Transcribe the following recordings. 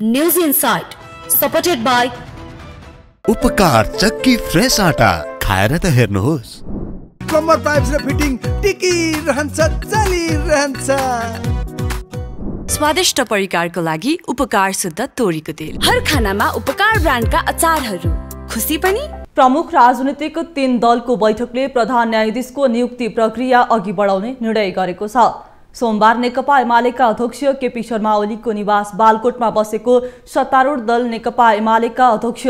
News Insight, supported by उपकार चक्की fresh आटा खाएर त हेर्नुहोस्। कम्बर पाइप्स र फिटिङ टिकिरहन्छ चलिरहन्छ। स्वादिष्ट परिकारको लागि उपकार शुद्ध तोरीको तेल। हर खानामा उपकार ब्रान्डका अचारहरू। खुसी पनि। प्रमुख राजनीतिक 3 दलको बैठकले प्रधान न्यायाधीशको नियुक्ति प्रक्रिया अघि बढाउने निर्णय गरेको छ। सोमबार नेकपा एमालेका अध्यक्ष केपी शर्मा ओलीको निवास बालकोटमा बसेको सत्तारूढ दल नेकपा एमालेका अध्यक्ष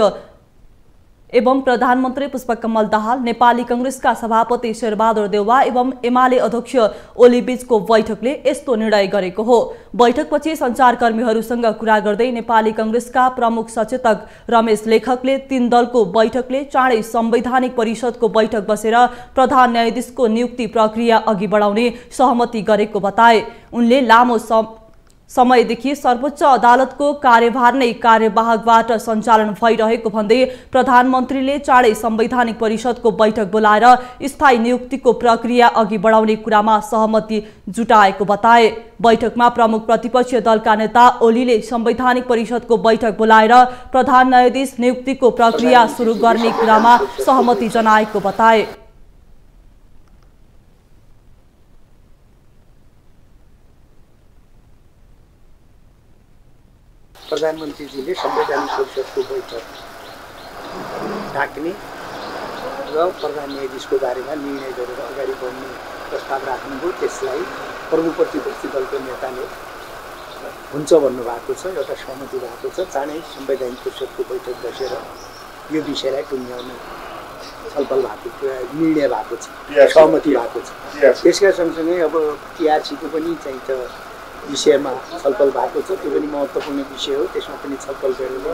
एवं प्रधानमन्त्री पुष्पकमल दाहाल, नेपाली कांग्रेसका सभापति शेरबहादुर देउवा एवं एमाले अध्यक्ष ओली बीचको बैठकले यस्तो निर्णय गरेको हो। बैठकपछि सञ्चारकर्मीहरूसँग कुरा गर्दै नेपाली कांग्रेसका प्रमुख सचेतक रमेश लेखकले 3 दलको बैठकले चाँडै संवैधानिक परिषदको बैठक बसेर प्रधान न्यायाधीशको नियुक्ति प्रक्रिया अघि बढाउने सहमति गरेको बताए। उनले लामो समयदेखि सर्वोच्च अदालतको कार्यभार नै कार्यवाहकबाट सञ्चालन भइरहेको भन्दै प्रधानमन्त्रीले चाँडै संवैधानिक परिषदको बैठक बोलाएर स्थायी नियुक्तिको प्रक्रिया अघि बढाउने कुरामा सहमति जुटाएको बताए। बैठकमा प्रमुख प्रतिपक्षी दलका नेता ओलीले संवैधानिक परिषदको बैठक बोलाएर प्रधान न्यायाधीश नियुक्तिको प्रक्रिया सुरु गर्ने कुरामा सहमति जनाएको बताए। प्रधानमन्त्रीजीले संवैधानिक परिषदको बैठक ढाक्ने र प्रधान न्यायाधीशको बारेमा निर्णय गरेर अगाडि बढ्ने प्रस्ताव राख्नुभयो। त्यसलाई प्रमुख प्रतिपक्षी दलको नेताले हुन्छ भन्नुभएको छ, एउटा सहमति भएको छ। चाँडै संवैधानिक परिषदको बैठक बसेर यो विषयलाई टुङ्ग्याउने छलफल भएको निर्णय भएको छ, सहमति भएको छ। त्यसका सँगसँगै अब टिआरसीको पनि चाहिँ त विषयमा छलफल भएको छ। त्यो पनि महत्त्वपूर्ण विषय हो, त्यसमा पनि छलफल गरेर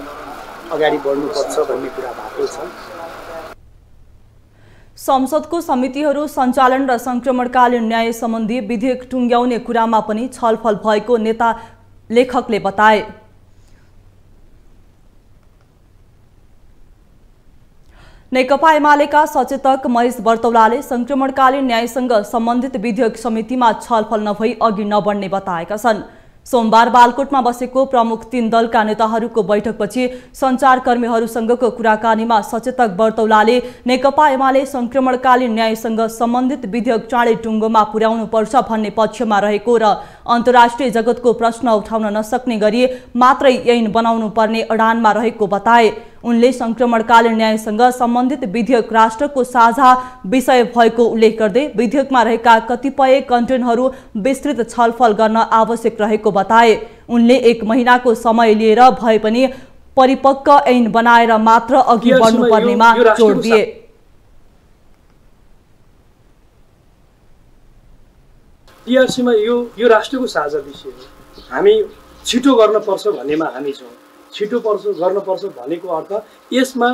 अगाडि बढ्नुपर्छ भन्ने कुरा भएको छ। संसदको समितिहरू सञ्चालन र संक्रमणकालीन न्याय सम्बन्धी विधेयक टुङ्ग्याउने कुरामा पनि छलफल भएको नेता लेखकले बताए। नेकपा एमालेका सचेतक महेश बर्तौलाले संक्रमणकालीन न्यायसँग सम्बन्धित विधेयक समितिमा छलफल नभई अघि नबढ्ने बताएका छन्। सोमबार बालकोटमा बसेको प्रमुख 3 दलका नेताहरूको बैठकपछि सञ्चारकर्मीहरूसँगको कुराकानीमा सचेतक बर्तौलाले नेकपा एमाले संक्रमणकालीन न्यायसँग सम्बन्धित विधेयक चाँडै टुङ्गोमा पुर्याउनुपर्छ भन्ने पक्षमा रहेको र अन्तर्राष्ट्रिय जगतको प्रश्न उठाउन नसक्ने गरी मात्रै ऐन बनाउनु पर्ने अडानमा रहेको बताए। उनले संक्रमणकालीन न्यायसँग सम्बन्धित विधेयक राष्ट्रको साझा विषय भएको उल्लेख गर्दै विधेयकमा रहेका कतिपय कन्टेन्टहरू विस्तृत छलफल गर्न आवश्यक रहेको बताए। उनले 1 महिनाको समय लिएर भए पनि परिपक्व ऐन बनाएर मात्र अघि बढ्नुपर्नेमा जोड दिए। टिआरसीमा यो राष्ट्रको साझा विषय हो। हामी छिटो गर्नुपर्छ भन्नेमा हामी छौँ। छिटो गर्नुपर्छ भनेको अर्थ यसमा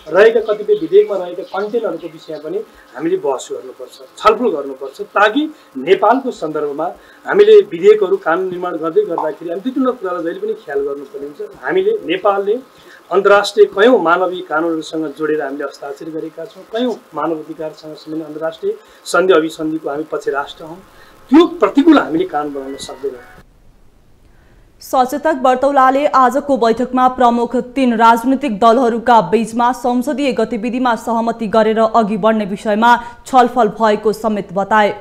रहेका कतिपय विधेयकमा रहेका कन्टेन्टहरूको विषय पनि हामीले बहस गर्नुपर्छ, छलफल गर्नुपर्छ, ताकि नेपालको सन्दर्भमा हामीले विधेयकहरू कानुन निर्माण गर्दै गर्दाखेरि हामी 2-3 कुरालाई जहिले पनि ख्याल गर्नुपर्ने हुन्छ। हामीले नेपालले अन्तर्राष्ट्रिय कयौँ मानवीय कानुनहरूसँग जोडेर हामीले हस्ताक्षर गरेका छौँ। कयौँ मानव अधिकारसँग सम्बन्धित अन्तर्राष्ट्रिय सन्धि अभिसन्धिको हामी पछि राष्ट्र हौँ। त्यो प्रतिकूल हामीले कानुन बनाउन सक्दैनौँ। सचेतक बर्तौलाले आजको बैठकमा प्रमुख 3 राजनीतिक दलहरूका बीचमा संसदीय गतिविधिमा सहमति गरेर अघि बढ्ने विषयमा छलफल भएको समेत बताए।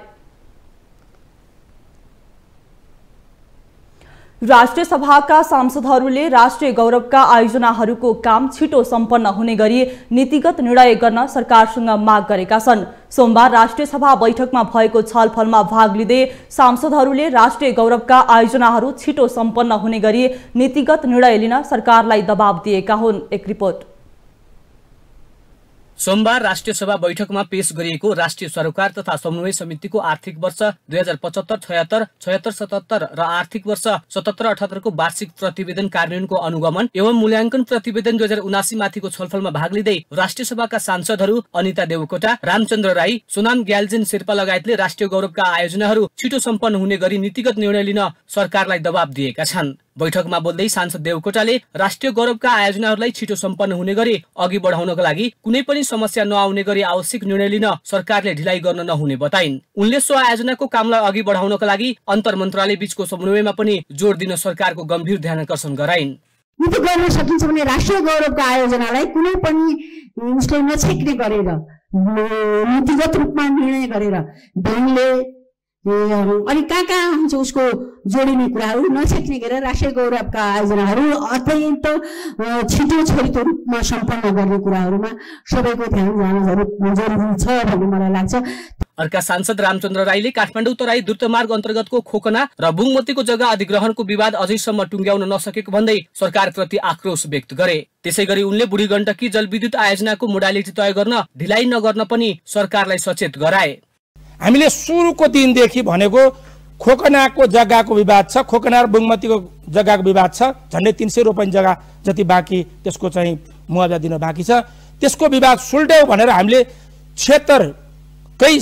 राष्ट्रिय सभाका सांसदहरूले राष्ट्रिय गौरवका आयोजनाहरूको काम छिटो सम्पन्न हुने गरी नीतिगत निर्णय गर्न सरकारसँग माग गरेका छन्। सोमबार राष्ट्रिय सभा बैठकमा भएको छलफलमा भाग लिँदै सांसदहरूले राष्ट्रिय गौरवका आयोजनाहरू छिटो सम्पन्न हुने गरी नीतिगत निर्णय लिन सरकारलाई दबाब दिएका हुन्। एक रिपोर्ट। सोमबार राष्ट्रिय सभा बैठकमा पेश गरिएको राष्ट्रिय सरोकार तथा समन्वय समितिको आर्थिक वर्ष 2075-76, 76-77 र आर्थिक वर्ष 77-78 को वार्षिक प्रतिवेदन कार्यान्वयनको अनुगमन एवं मूल्याङ्कन प्रतिवेदन 2079 माथिको छलफलमा भाग लिँदै राष्ट्रिय सभाका सांसदहरू अनिता देवकोटा, रामचन्द्र राई, सोनाम ग्याल्जेन शेर्पा लगायतले राष्ट्रिय गौरवका आयोजनाहरू छिटो सम्पन्न हुने गरी नीतिगत निर्णय लिन सरकारलाई दबाब दिएका छन्। बैठकमा बोल्दै सांसद देवकोटाले राष्ट्रिय गौरवका आयोजनाहरूलाई छिटो सम्पन्न हुने गरी अघि बढाउनका लागि कुनै पनि समस्या नआउने गरी आवश्यक निर्णय लिन सरकारले ढिलाइ गर्न नहुने बताइन्। उनले सो आयोजनाको कामलाई अघि बढाउनका लागि अन्तर मन्त्रालय बीचको समन्वयमा पनि जोड दिन सरकारको गम्भीर ध्यानकर्षण गराइन्। यो त गर्न सकिन्छ भने राष्ट्रिय गौरवका आयोजनालाई कुनै पनि उसले नछेक्ने गरेर नीतिगत रूपमा निर्णय गरेर ढङ्गले अनि कहाँ हुन्छ उसको जोडिने कुराहरू नछेक्ने गरेर राष्ट्रिय गौरवका आयोजनाहरू अत्यन्त छिटो छरितो रूपमा सम्पन्न गर्ने कुराहरूमा सबैको ध्यान जान जरुरी छ भन्ने मलाई लाग्छ। अर्का सांसद रामचन्द्र राईले काठमाडौँ तराई द्रुतमार्ग अन्तर्गतको खोकना र बुङमतीको जग्गा अधिग्रहणको विवाद अझैसम्म टुङ्ग्याउन नसकेको भन्दै सरकारप्रति आक्रोश व्यक्त गरे। त्यसैगरी उनले बुढी गण्डकी जलविद्युत आयोजनाको मोडालिटी तय गर्न ढिलाइ नगर्न पनि सरकारलाई सचेत गराए। हामीले सुरुको दिनदेखि भनेको खोकनाको जग्गाको विवाद छ, खोकना र बुङमतीको जग्गाको विवाद छ, झन्डै 300 रोपनी जग्गा जति बाँकी त्यसको चाहिँ मुआवजा दिन बाँकी छ। त्यसको विवाद सुल्ट्याउ भनेर हामीले 76 चाहिँ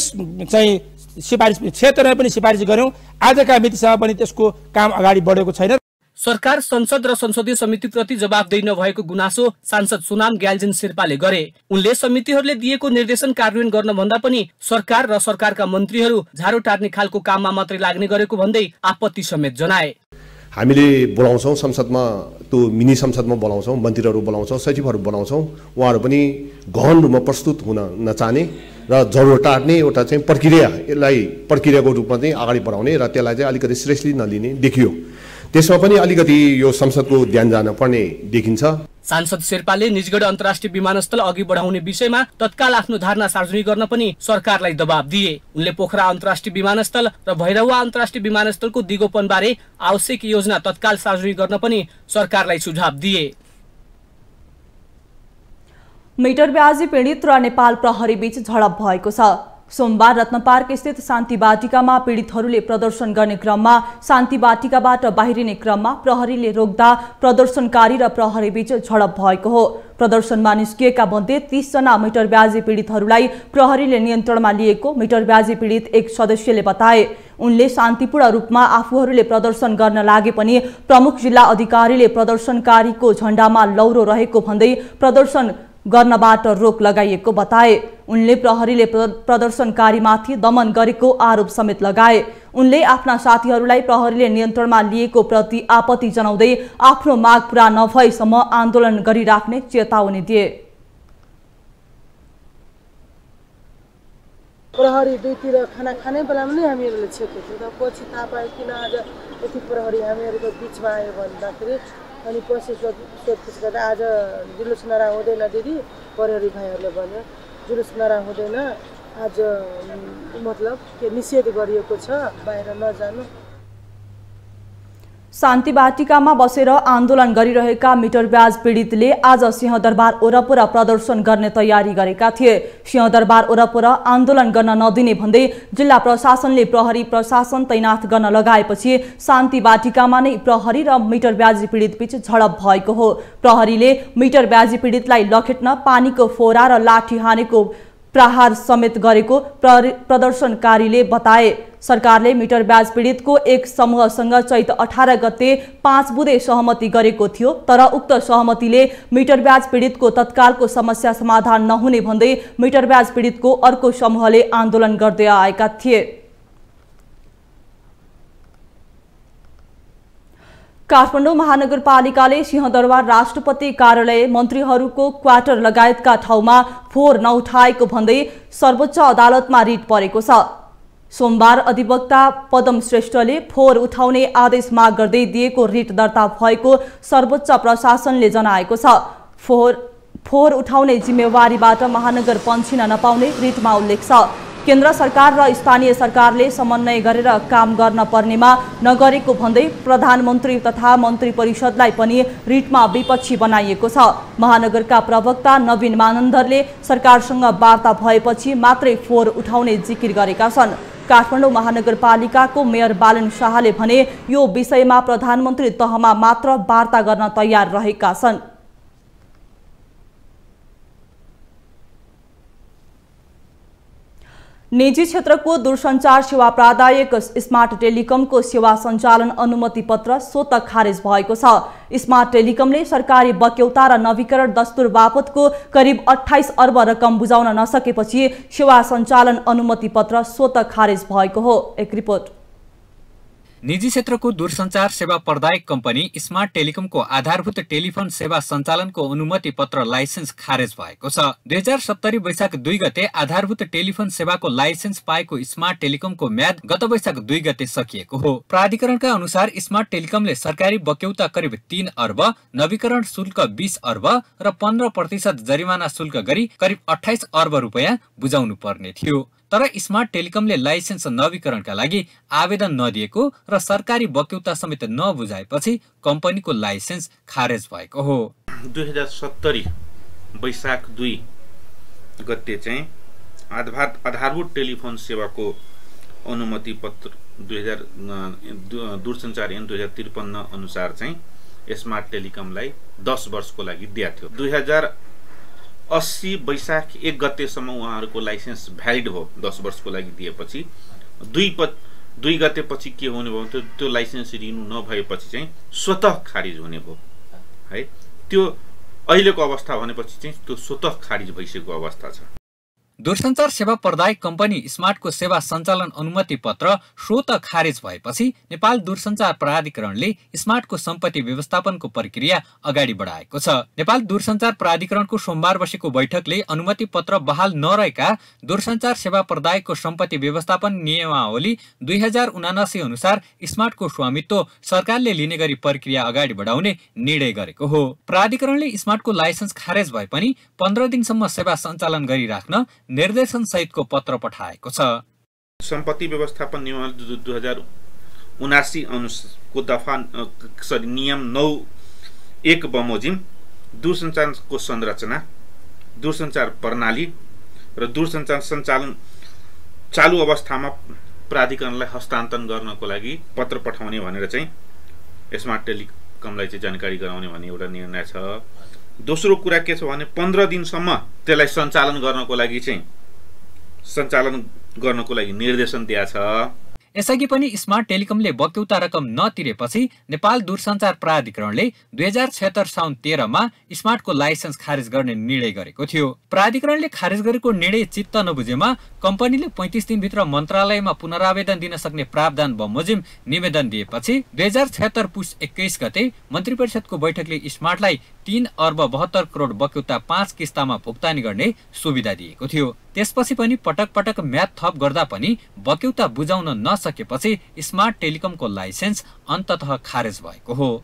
सिफारिस 76 पनि सिफारिस गर्यौं। आजका मितिसम्म पनि त्यसको काम अगाडि बढेको छैन। सरकार संसद र संसदीय समितिप्रति जवाफदेही नभएको गुनासो सांसद सोनाम ग्याल्जेन शेर्पाले गरे। उनले समितिहरूले दिएको निर्देशन कार्यान्वयन गर्न भन्दा पनि सरकार र सरकारका मन्त्रीहरू झारो टार्ने खालको काममा मात्रै लाग्ने गरेको भन्दै आपत्ति समेत जनाए। हामीले बोलाउँछौं संसदमा, त्यो मिनी संसदमा बोलाउँछौं, मन्त्रीहरू बोलाउँछौं, सचिवहरू बोलाउँछौं, उहाँहरू पनि गहन रूपमा प्रस्तुत हुन नचाहने र जरो टार्ने एउटा चाहिँ प्रक्रियाको रूपमा चाहिँ अगाडि बढाउने र त्यसलाई चाहिँ अलिकति सिरियसली नलिने देखियो। त्यसमा पनि अलिकति यो संसदको ध्यान जान पर्ने देखिन्छ। सांसद शेर्पाले निजगढ अन्तर्राष्ट्रिय विमानस्थल अघि बढाउने विषयमा तत्काल आफ्नो धारणा सार्वजनिक गर्न पनि सरकारलाई दबाब दिए। उनले पोखरा अन्तर्राष्ट्रिय विमानस्थल र भैरवा अन्तर्राष्ट्रिय विमानस्थलको दिगोपन बारे आवश्यक योजना तत्काल सार्वजनिक गर्न पनि सरकारलाई सुझाव दिए। मिटर ब्याजी पीडित र नेपाल प्रहरी बीच झडप भएको छ। सोमबार रत्नपार्क स्थित शान्ति बाटिकामा पीडितहरूले प्रदर्शन गर्ने क्रममा शान्ति बाटिकाबाट बाहिरिने क्रममा प्रहरीले रोक्दा प्रदर्शनकारी र प्रहरी बीच झडप भएको हो। प्रदर्शनमा निस्किएका मध्ये 30 जना मिटर ब्याजी पीडितहरूलाई प्रहरीले नियन्त्रणमा लिएको मिटर ब्याजी पीडित एक सदस्यले बताए। उनले शान्तिपूर्ण रूपमा आफूहरूले प्रदर्शन गर्न लागे पनि प्रमुख जिल्ला अधिकारीले प्रदर्शनकारीको झण्डामा लौरो रहेको भन्दै प्रदर्शन गर्नबाट रोक लगाइएको बताए। उनले प्रहरीले प्रदर्शनकारीमाथि दमन गरेको आरोप समेत लगाए। उनले आफ्ना साथीहरूलाई प्रहरीले नियन्त्रणमा लिएको प्रति आपत्ति जनाउँदै आफ्नो माग पूरा नभएसम्म आन्दोलन गरिराख्ने चेतावनी दिए। प्रहरी दुईतिर खाना खाने बेलामा नै हामीहरूले छेकेको थियो। पछि थाहा पायो किन आज यति प्रहरी हामीहरूको बिचमा आयो भन्दाखेरि अनि पछि सोधपुछ गर्दा आज जुलुस नरा हुँदैन दिदी, प्रहरी भाइहरूले भन्यो जुलुस नरा हुँदैन, आज मतलब के निषेध गरिएको छ, बाहिर नजानु। शान्ति बाटिकामा बसेर आन्दोलन गरिरहेका मिटर ब्याज पीडितले आज सिंहदरबार वरपर प्रदर्शन गर्ने तयारी गरेका थिए। सिंहदरबार वरपर आन्दोलन गर्न नदिने भन्दै जिल्ला प्रशासनले प्रहरी प्रशासन तैनाथ गर्न लगाएपछि शान्ति बाटिकामा नै प्रहरी र मिटर ब्याजी पीडित बीच झडप भएको हो। प्रहरीले मिटर ब्याजी पीडितलाई लखेट्न पानीको फोरा र लाठी हानेको प्रहार समेत गरेको प्रदर्शनकारीले बताए। सरकारले मिटर ब्याज पीडितको एक समूहसँग चैत 18 गते 5 बुँदे सहमति गरेको थियो, तर उक्त सहमतिले मिटर ब्याज पीडितको तत्कालको समस्या समाधान नहुने भन्दै मिटर ब्याज पीडितको अर्को समूहले आन्दोलन गर्दै आएका थिए। काठमाडौँ महानगरपालिकाले सिंहदरबार राष्ट्रपति कार्यालय, मन्त्रीहरूको क्वार्टर लगायतका ठाउँमा फोहोर नउठाएको भन्दै सर्वोच्च अदालतमा रिट परेको छ। सोमबार अधिवक्ता पदम श्रेष्ठले फोहोर उठाउने आदेश माग गर्दै दिएको रिट दर्ता भएको सर्वोच्च प्रशासनले जनाएको छ। फोहोर उठाउने जिम्मेवारीबाट महानगर पन्छिन नपाउने रिटमा उल्लेख छ। केन्द्र सरकार र स्थानीय सरकारले समन्वय गरेर काम गर्न पर्नेमा नगरेको भन्दै प्रधानमन्त्री तथा मन्त्री परिषदलाई पनि रिटमा विपक्षी बनाइएको छ। महानगरका प्रवक्ता नवीन मानन्दरले सरकारसँग वार्ता भएपछि मात्रै फोहोर उठाउने जिकिर गरेका छन्। काठमाडौँ महानगरपालिकाको मेयर बालन शाहले भने यो विषयमा प्रधानमन्त्री तहमा मात्र वार्ता गर्न तयार रहेका छन्। निजी क्षेत्रको दूरसञ्चार सेवा प्रदायक स्मार्ट टेलिकमको सेवा सञ्चालन अनुमति पत्र स्वतः खारेज भएको छ। स्मार्ट टेलिकमले सरकारी बक्यौता र नवीकरण दस्तुर बापतको करिब 28 अर्ब रकम बुझाउन नसकेपछि सेवा सञ्चालन अनुमति पत्र स्वतः खारेज भएको हो। एक रिपोर्ट। निजी क्षेत्रको दूरसञ्चार सेवा प्रदायक कम्पनी स्मार्ट टेलिकमको आधारभूत टेलिफोन सेवा सञ्चालनको अनुमति पत्र लाइसेन्स खारेज भएको छ। 2070 वैशाख 2 गते आधारभूत टेलिफोन सेवाको लाइसेन्स पाएको स्मार्ट टेलिकमको म्याद गत वैशाख 2 गते सकिएको हो। प्राधिकरणका अनुसार स्मार्ट टेलिकमले सरकारी बक्यौता करिब 3 अर्ब, नवीकरण शुल्क 20 अर्ब र 15% जरिमाना शुल्क गरी करिब 28 अर्ब रुपैयाँ बुझाउनु पर्ने थियो। तर स्मार्ट टेलिकमले लाइसेन्स नवीकरणका लागि आवेदन नदिएको र सरकारी बक्यौता समेत नबुझाएपछि कम्पनीको लाइसेन्स खारेज भएको हो। 2070 वैशाख 2 गते चाहिँ आधारभूत टेलिफोन सेवाको अनुमति पत्र दूरसञ्चार ऐन 2053 अनुसार चाहिँ स्मार्ट टेलिकमलाई 10 वर्षको लागि दिएको थियो। 2080 वैशाख 1 गतेसम्म उहाँहरूको लाइसेन्स भ्यालिड हो। 10 वर्षको लागि दिएपछि 2 गतेपछि के हुने भयो, त्यो लाइसेन्स रिन्यू नभएपछि चाहिँ स्वतः खारिज हुने भयो है। त्यो अहिलेको अवस्था भनेपछि चाहिँ त्यो स्वतः खारिज भइसकेको अवस्था छ। दूरसञ्चार सेवा प्रदायक कम्पनी स्मार्टको सेवा सञ्चालन अनुमति पत्र स्वतः खारेज भएपछि नेपाल दूरसञ्चार प्राधिकरणले स्मार्टको सम्पत्ति व्यवस्थापनको प्रक्रिया अगाडि बढाएको छ। नेपाल दूरसञ्चार प्राधिकरणको सोमबार बसेको बैठकले अनुमति पत्र बहाल नरहेका दूरसञ्चार सेवा प्रदायकको सम्पत्ति व्यवस्थापन नियमावली 2079 अनुसार स्मार्टको स्वामित्व सरकारले लिने गरी प्रक्रिया अगाडि बढाउने निर्णय गरेको हो। प्राधिकरणले स्मार्टको लाइसेन्स खारेज भए पनि 15 दिनसम्म सेवा सञ्चालन गरिराख्न निर्देशन सहितको पत्र पठाएको छ। सम्पत्ति व्यवस्थापन नियमावली 2079 अनुसारको दफा नियम 9(1) बमोजिम दूरसञ्चारको संरचना, दूरसञ्चार प्रणाली र दूरसञ्चार सञ्चालन चालु अवस्थामा प्राधिकरणलाई हस्तान्तरण गर्नको लागि पत्र पठाउने भनेर चाहिँ स्मार्ट टेलिकमलाई चाहिँ जानकारी गराउने भन्ने एउटा निर्णय छ। दोस्रो कुरा के छ भने 15 दिनसम्म त्यसलाई सञ्चालन गर्नको लागि निर्देशन दिएको छ। यसअघि पनि स्मार्ट टेलिकमले बक्यौता रकम नतिरेपछि नेपाल दूरसञ्चार प्राधिकरणले 2076 साउन 13 मा स्मार्टको लाइसेन्स खारेज गर्ने निर्णय गरेको थियो। प्राधिकरणले खारेज गरेको निर्णय चित्त नबुझेमा कम्पनीले 35 दिनभित्र मन्त्रालयमा पुनरावेदन दिन सक्ने प्रावधान बमोजिम निवेदन दिएपछि 2076 पुस 21 गते मन्त्री परिषदको बैठकले स्मार्टलाई 3 अर्ब 72 करोड बक्यौता 5 किस्तामा भुक्तानी गर्ने सुविधा दिएको थियो। त्यसपछि पनि पटक पटक म्याद थप गर्दा पनि बक्यौता बुझाउन नसकेपछि स्मार्ट टेलिकमको लाइसेन्स अन्ततः खारेज भएको हो।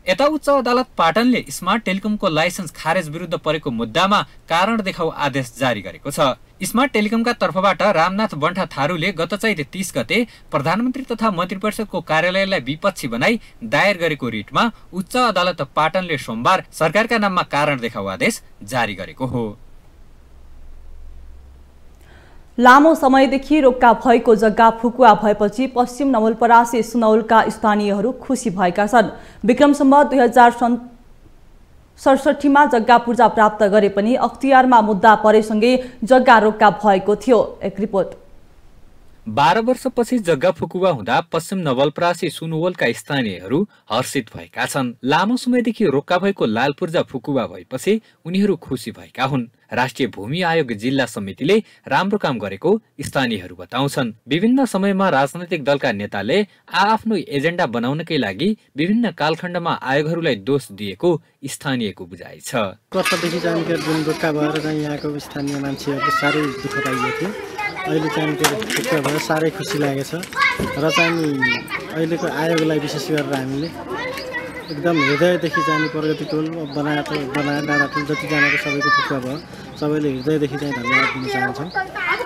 यता उच्च अदालत पाटनले स्मार्ट टेलिकमको लाइसेन्स खारेज विरुद्ध परेको मुद्दामा कारण देखाउ आदेश जारी गरेको छ। स्मार्ट टेलिकमका तर्फबाट रामनाथ बन्ठा थारूले गत चैत 30 गते प्रधानमन्त्री तथा मन्त्री परिषदको कार्यालयलाई विपक्षी बनाई दायर गरेको रिटमा उच्च अदालत पाटनले सोमबार सरकारका नाममा कारण देखाउ आदेश जारी गरेको हो। लामो समयदेखि रोक्का भएको जग्गा फुकुवा भएपछि पश्चिम नवलपरासी सुनौलका स्थानीयहरू खुसी भएका छन्। विक्रम सम्वत 2067 मा जग्गा पूर्जा प्राप्त गरे पनि अख्तियारमा मुद्दा परेसँगै जग्गा रोक्का भएको थियो। एक रिपोर्ट। 12 वर्षपछि जग्गा फुकुवा हुँदा पश्चिम नवलपरासी सुनवलका स्थानीयहरू हर्षित भएका छन्। लामो समयदेखि रोक्का भएको लाल पूर्जा फुकुवा भएपछि उनीहरू खुसी भएका हुन्। राष्ट्रिय भूमि आयोग जिल्ला समितिले राम्रो काम गरेको स्थानीयहरू बताउँछन्। विभिन्न समयमा राजनैतिक दलका नेताले आफ्नो एजेन्डा बनाउनकै लागि विभिन्न कालखण्डमा आयोगहरूलाई दोष दिएको स्थानीयको बुझाइ छ। वर्षदेखि जानकारी जुन रोक्का भएर चाहिँ यहाँको स्थानीय मान्छेहरूले साह्रै दुःख पाइएको थियो। अहिले जानकारी रोक्का भएर साह्रै खुसी लागेको छ र चाहिँ अहिलेको आयोगलाई विशेष गरेर हामीले एकदम हृदयदेखि जाने प्रगति टोल बनाए डाँडा टोल जतिजनाको सबैको फुकुवा भयो, सबैले हृदयदेखि चाहिँ धन्यवाद दिन चाहन्छौँ।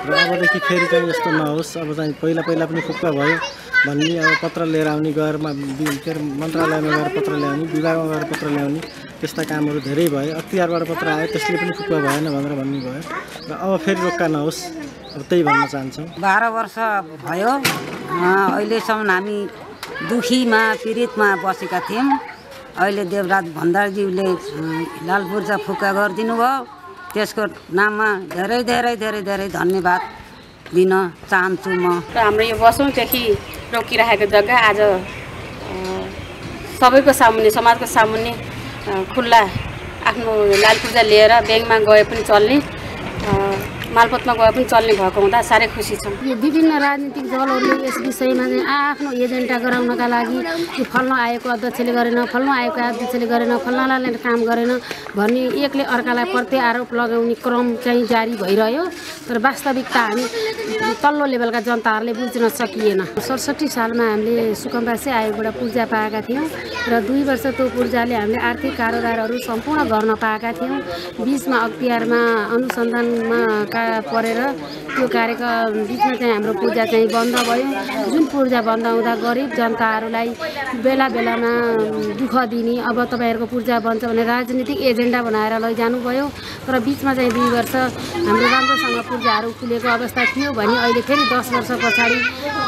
र अबदेखि फेरि चाहिँ यस्तो नहोस्। अब चाहिँ पहिला पनि फुकुवा भयो भन्ने अब पत्र लिएर आउने गएरमा मन्त्रालयमा गएर पत्र ल्याउने, विभागमा गएर पत्र ल्याउने त्यस्ता कामहरू धेरै भयो। अख्तियारबाट पत्र आयो त्यसले पनि फुकुवा भएन भनेर भन्ने भयो र अब फेरि रोक्का नहोस्, अब त्यही भन्न चाहन्छौँ। 12 वर्ष भयो अहिलेसम्म हामी दुखीमा पीडितमा बसेका थियौँ। अहिले देवराज भण्डारज्यूले लाल पूर्जा फुकुवा गरिदिनु भयो। त्यसको नाममा धेरै धेरै धेरै धेरै धन्यवाद दिन चाहन्छु म। र हाम्रो यो वर्षौँदेखि रोकिरहेको जग्गा आज सबैको सामुन्ने, समाजको सामुन्ने खुल्ला आफ्नो लाल पूर्जा लिएर ब्याङ्कमा गए पनि चल्ने, मालपोतमा गए पनि चल्ने भएको हुँदा साह्रै खुसी छौँ। यो विभिन्न राजनीतिक दलहरूले यस विषयमा चाहिँ आफ्नो एजेन्डा गराउनका लागि यो फल्न आएको अध्यक्षले गरेन, फल्न आएको अध्यक्षले गरेन, फल्नाले काम गरेन भन्ने एकले अर्कालाई प्रत्यारोप लगाउने क्रम चाहिँ जारी भइरह्यो। तर वास्तविकता हामी तल्लो लेभलका जनताहरूले बुझ्न सकिएन। 67 सालमा हामीले सुकुम्बासी आयोगबाट पूर्जा पाएका थियौँ र 2 वर्ष त्यो पूर्जाले हामीले आर्थिक कारोबारहरू सम्पूर्ण गर्न पाएका थियौँ। बिचमा अख्तियारमा अनुसन्धानमा परेर त्यो कार्यका बिचमा चाहिँ हाम्रो पूर्जा चाहिँ बन्द भयो। जुन पूर्जा बन्द हुँदा गरिब जनताहरूलाई बेला बेलामा दुःख दिने, अब तपाईँहरूको पूर्जा बन्छ भने राजनीतिक एजेन्डा बनाएर लैजानुभयो। तर बिचमा चाहिँ 2 वर्ष हाम्रो राम्रोसँग पूर्जाहरू खुलेको अवस्था थियो भने अहिले फेरि 10 वर्ष पछाडि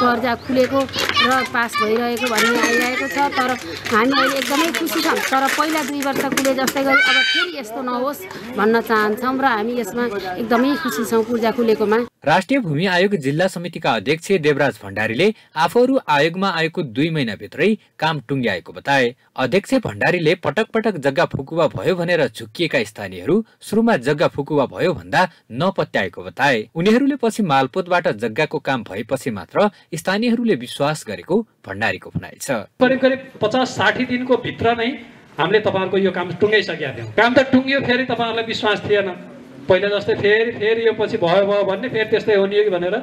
पूर्जा खुलेको र पास भइरहेको भन्ने आइरहेको छ। तर हामी अहिले एकदमै खुसी छौँ। तर पहिला 2 वर्ष खुले जस्तै गरी अब फेरि यस्तो नहोस् भन्न चाहन्छौँ र हामी यसमा एकदमै खुसी छौँ पूर्जा खुलेकोमा। राष्ट्रिय भूमि आयोग जिल्ला समितिका अध्यक्ष देवराज भण्डारीले आफूहरू आयोगमा आएको 2 महिनाभित्रै काम टुङ्ग्याएको बताए। अध्यक्ष भण्डारीले पटक पटक जग्गा फुकुवा भयो भनेर झुक्किएका स्थानीयहरू सुरुमा जग्गा फुकुवा भयो भन्दा नपत्याएको बताए। उनीहरूले पछि मालपोतबाट जग्गाको काम भएपछि मात्र स्थानीयहरूले विश्वास गरेको भण्डारीको भनाइ छ। करिब करिब 50-60 दिनको भित्र नै हामीले तपाईहरुको यो काम टुङ्गाइसकेका थियौँ। काम त टुङ्गियो, फेरि तपाईहरुलाई विश्वास थिएन। पहिला जस्तै फेरि यो पछि भयो भन्ने, फेरि त्यस्तै हुने कि भनेर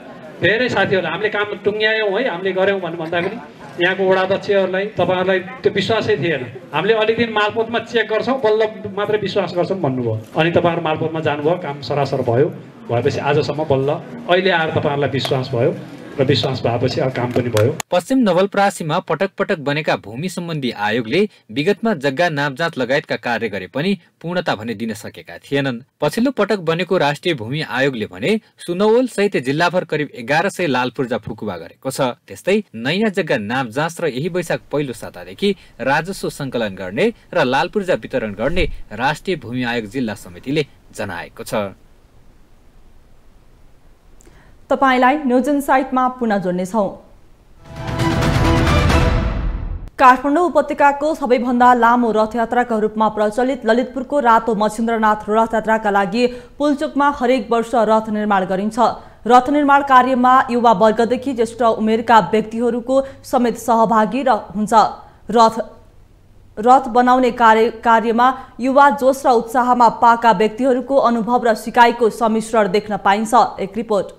धेरै साथीहरूले हामीले काम टुङ्ग्यायौँ है, हामीले गऱ्यौँ भन्दा पनि यहाँको वडा अध्यक्षहरूलाई तपाईहरुलाई त्यो विश्वासै थिएन। हामीले अलिकति मालपोतमा चेक गर्छौँ बल्ल मात्रै विश्वास गर्छौँ भन्नुभयो। अनि तपाईहरु मालपोतमा जानुभयो, काम सरासर भयो। भएपछि आजसम्म बल्ल अहिले आएर तपाईहरुलाई विश्वास भयो र विश्वास भएपछि अब काम पनि भयो। पश्चिम नवलपरासीमा पटक पटक बनेका भूमि सम्बन्धी आयोगले विगतमा जग्गा नापजाँच लगायतका कार्य गरे पनि पूर्णता भने दिन सकेका थिएनन्। पछिल्लो पटक बनेको राष्ट्रिय भूमि आयोगले भने सुनवल सहित जिल्लाभर करिब 1100 लाल पूर्जा फुकुवा गरेको छ। त्यस्तै नयाँ जग्गा नापजाँच र यही वैशाख पहिलो सातादेखि राजस्व संकलन गर्ने र लाल पूर्जा वितरण गर्ने राष्ट्रिय भूमि आयोग जिल्ला समितिले जनाएको छ। तपाईलाई न्युज इनसाइटमा पुनः जोड्नेछौँ। काठमाडौँ उपत्यकाको सबैभन्दा लामो रथयात्राका रूपमा प्रचलित ललितपुरको रातो मच्छिन्द्रनाथ रथयात्राका लागि पुल्चोकमा हरेक वर्ष रथ निर्माण गरिन्छ। रथ निर्माण कार्यमा युवा वर्गदेखि ज्येष्ठ उमेरका व्यक्तिहरूको समेत सहभागी हुन्छ। रथ बनाउने कार्यमा युवा जोश र उत्साहमा पाएका व्यक्तिहरूको अनुभव र सिकाइको सम्मिश्रण देख्न पाइन्छ। एक रिपोर्ट।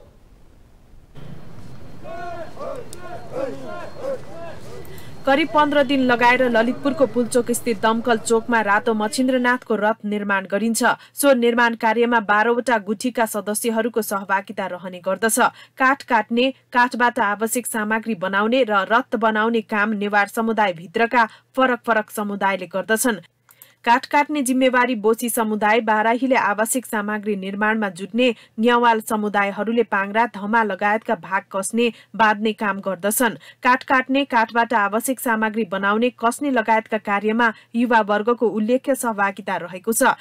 करिब 15 दिन लगाएर ललितपुरको पुल्चोक स्थित दमकल चोकमा रातो मच्छिन्द्रनाथको रथ निर्माण गरिन्छ। सो निर्माण कार्यमा 12वटा गुठीका सदस्यहरूको सहभागिता रहने गर्दछ। काठ काट्ने, काठबाट आवश्यक सामग्री बनाउने र रथ बनाउने काम नेवार समुदाय भित्रका फरक समुदायले गर्दछन्। काठ काट्ने जिम्मेवारी बोसी समुदाय, बाराहीले आवश्यक सामग्री निर्माणमा जुट्ने, न्यावाल समुदायहरूले पाङ्रा, धमा लगायतका भाग कस्ने, बाँध्ने काम गर्दछन्। काठ काट्ने, काठबाट आवश्यक सामग्री बनाउने, कस्ने लगायतका कार्यमा युवा वर्गको उल्लेख्य सहभागिता रहेको छ।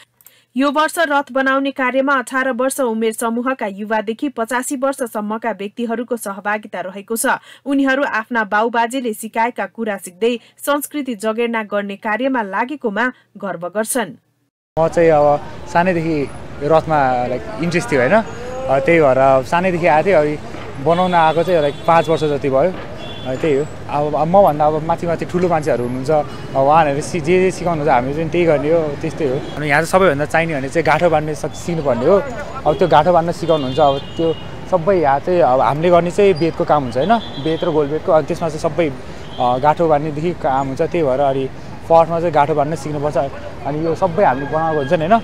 यो वर्ष रथ बनाउने कार्यमा 18 वर्ष उमेर समूहका युवादेखि 85 वर्षसम्मका व्यक्तिहरूको सहभागिता रहेको छ। उनीहरू आफ्ना बाउबाजेले सिकाएका कुरा सिक्दै संस्कृति जगेर्ना गर्ने कार्यमा लागेकोमा गर्व गर्छन्। म चाहिँ अब सानैदेखि रथमा इन्ट्रेस्ट थियो होइन, त्यही भएर सानैदेखि आएको थिएँ। बनाउन आएको चाहिँ 5 वर्ष जति भयो। त्यही हो, अब मभन्दा अब माथि ठुलो मान्छेहरू हुनुहुन्छ, उहाँहरूले जे सिकाउनुहुन्छ हामी चाहिँ त्यही गर्ने हो, त्यस्तै हो। अनि यहाँ चाहिँ सबैभन्दा चाहिने भने चाहिँ गाँठो बाँध्ने सिक्नुपर्ने हो। अब त्यो गाँठो बाँध्न सिकाउनुहुन्छ। अब त्यो सबै यहाँ चाहिँ अब हामीले गर्ने चाहिँ बेदको काम हुन्छ होइन, बेद र गोलबेदको। अनि त्यसमा चाहिँ सबै गाँठो बाँध्नेदेखि काम हुन्छ। त्यही भएर अनि फर्स्टमा चाहिँ गाँठो बाँध्न सिक्नुपर्छ। अनि यो सबै हामीले बनाएको हुन्छ नि होइन,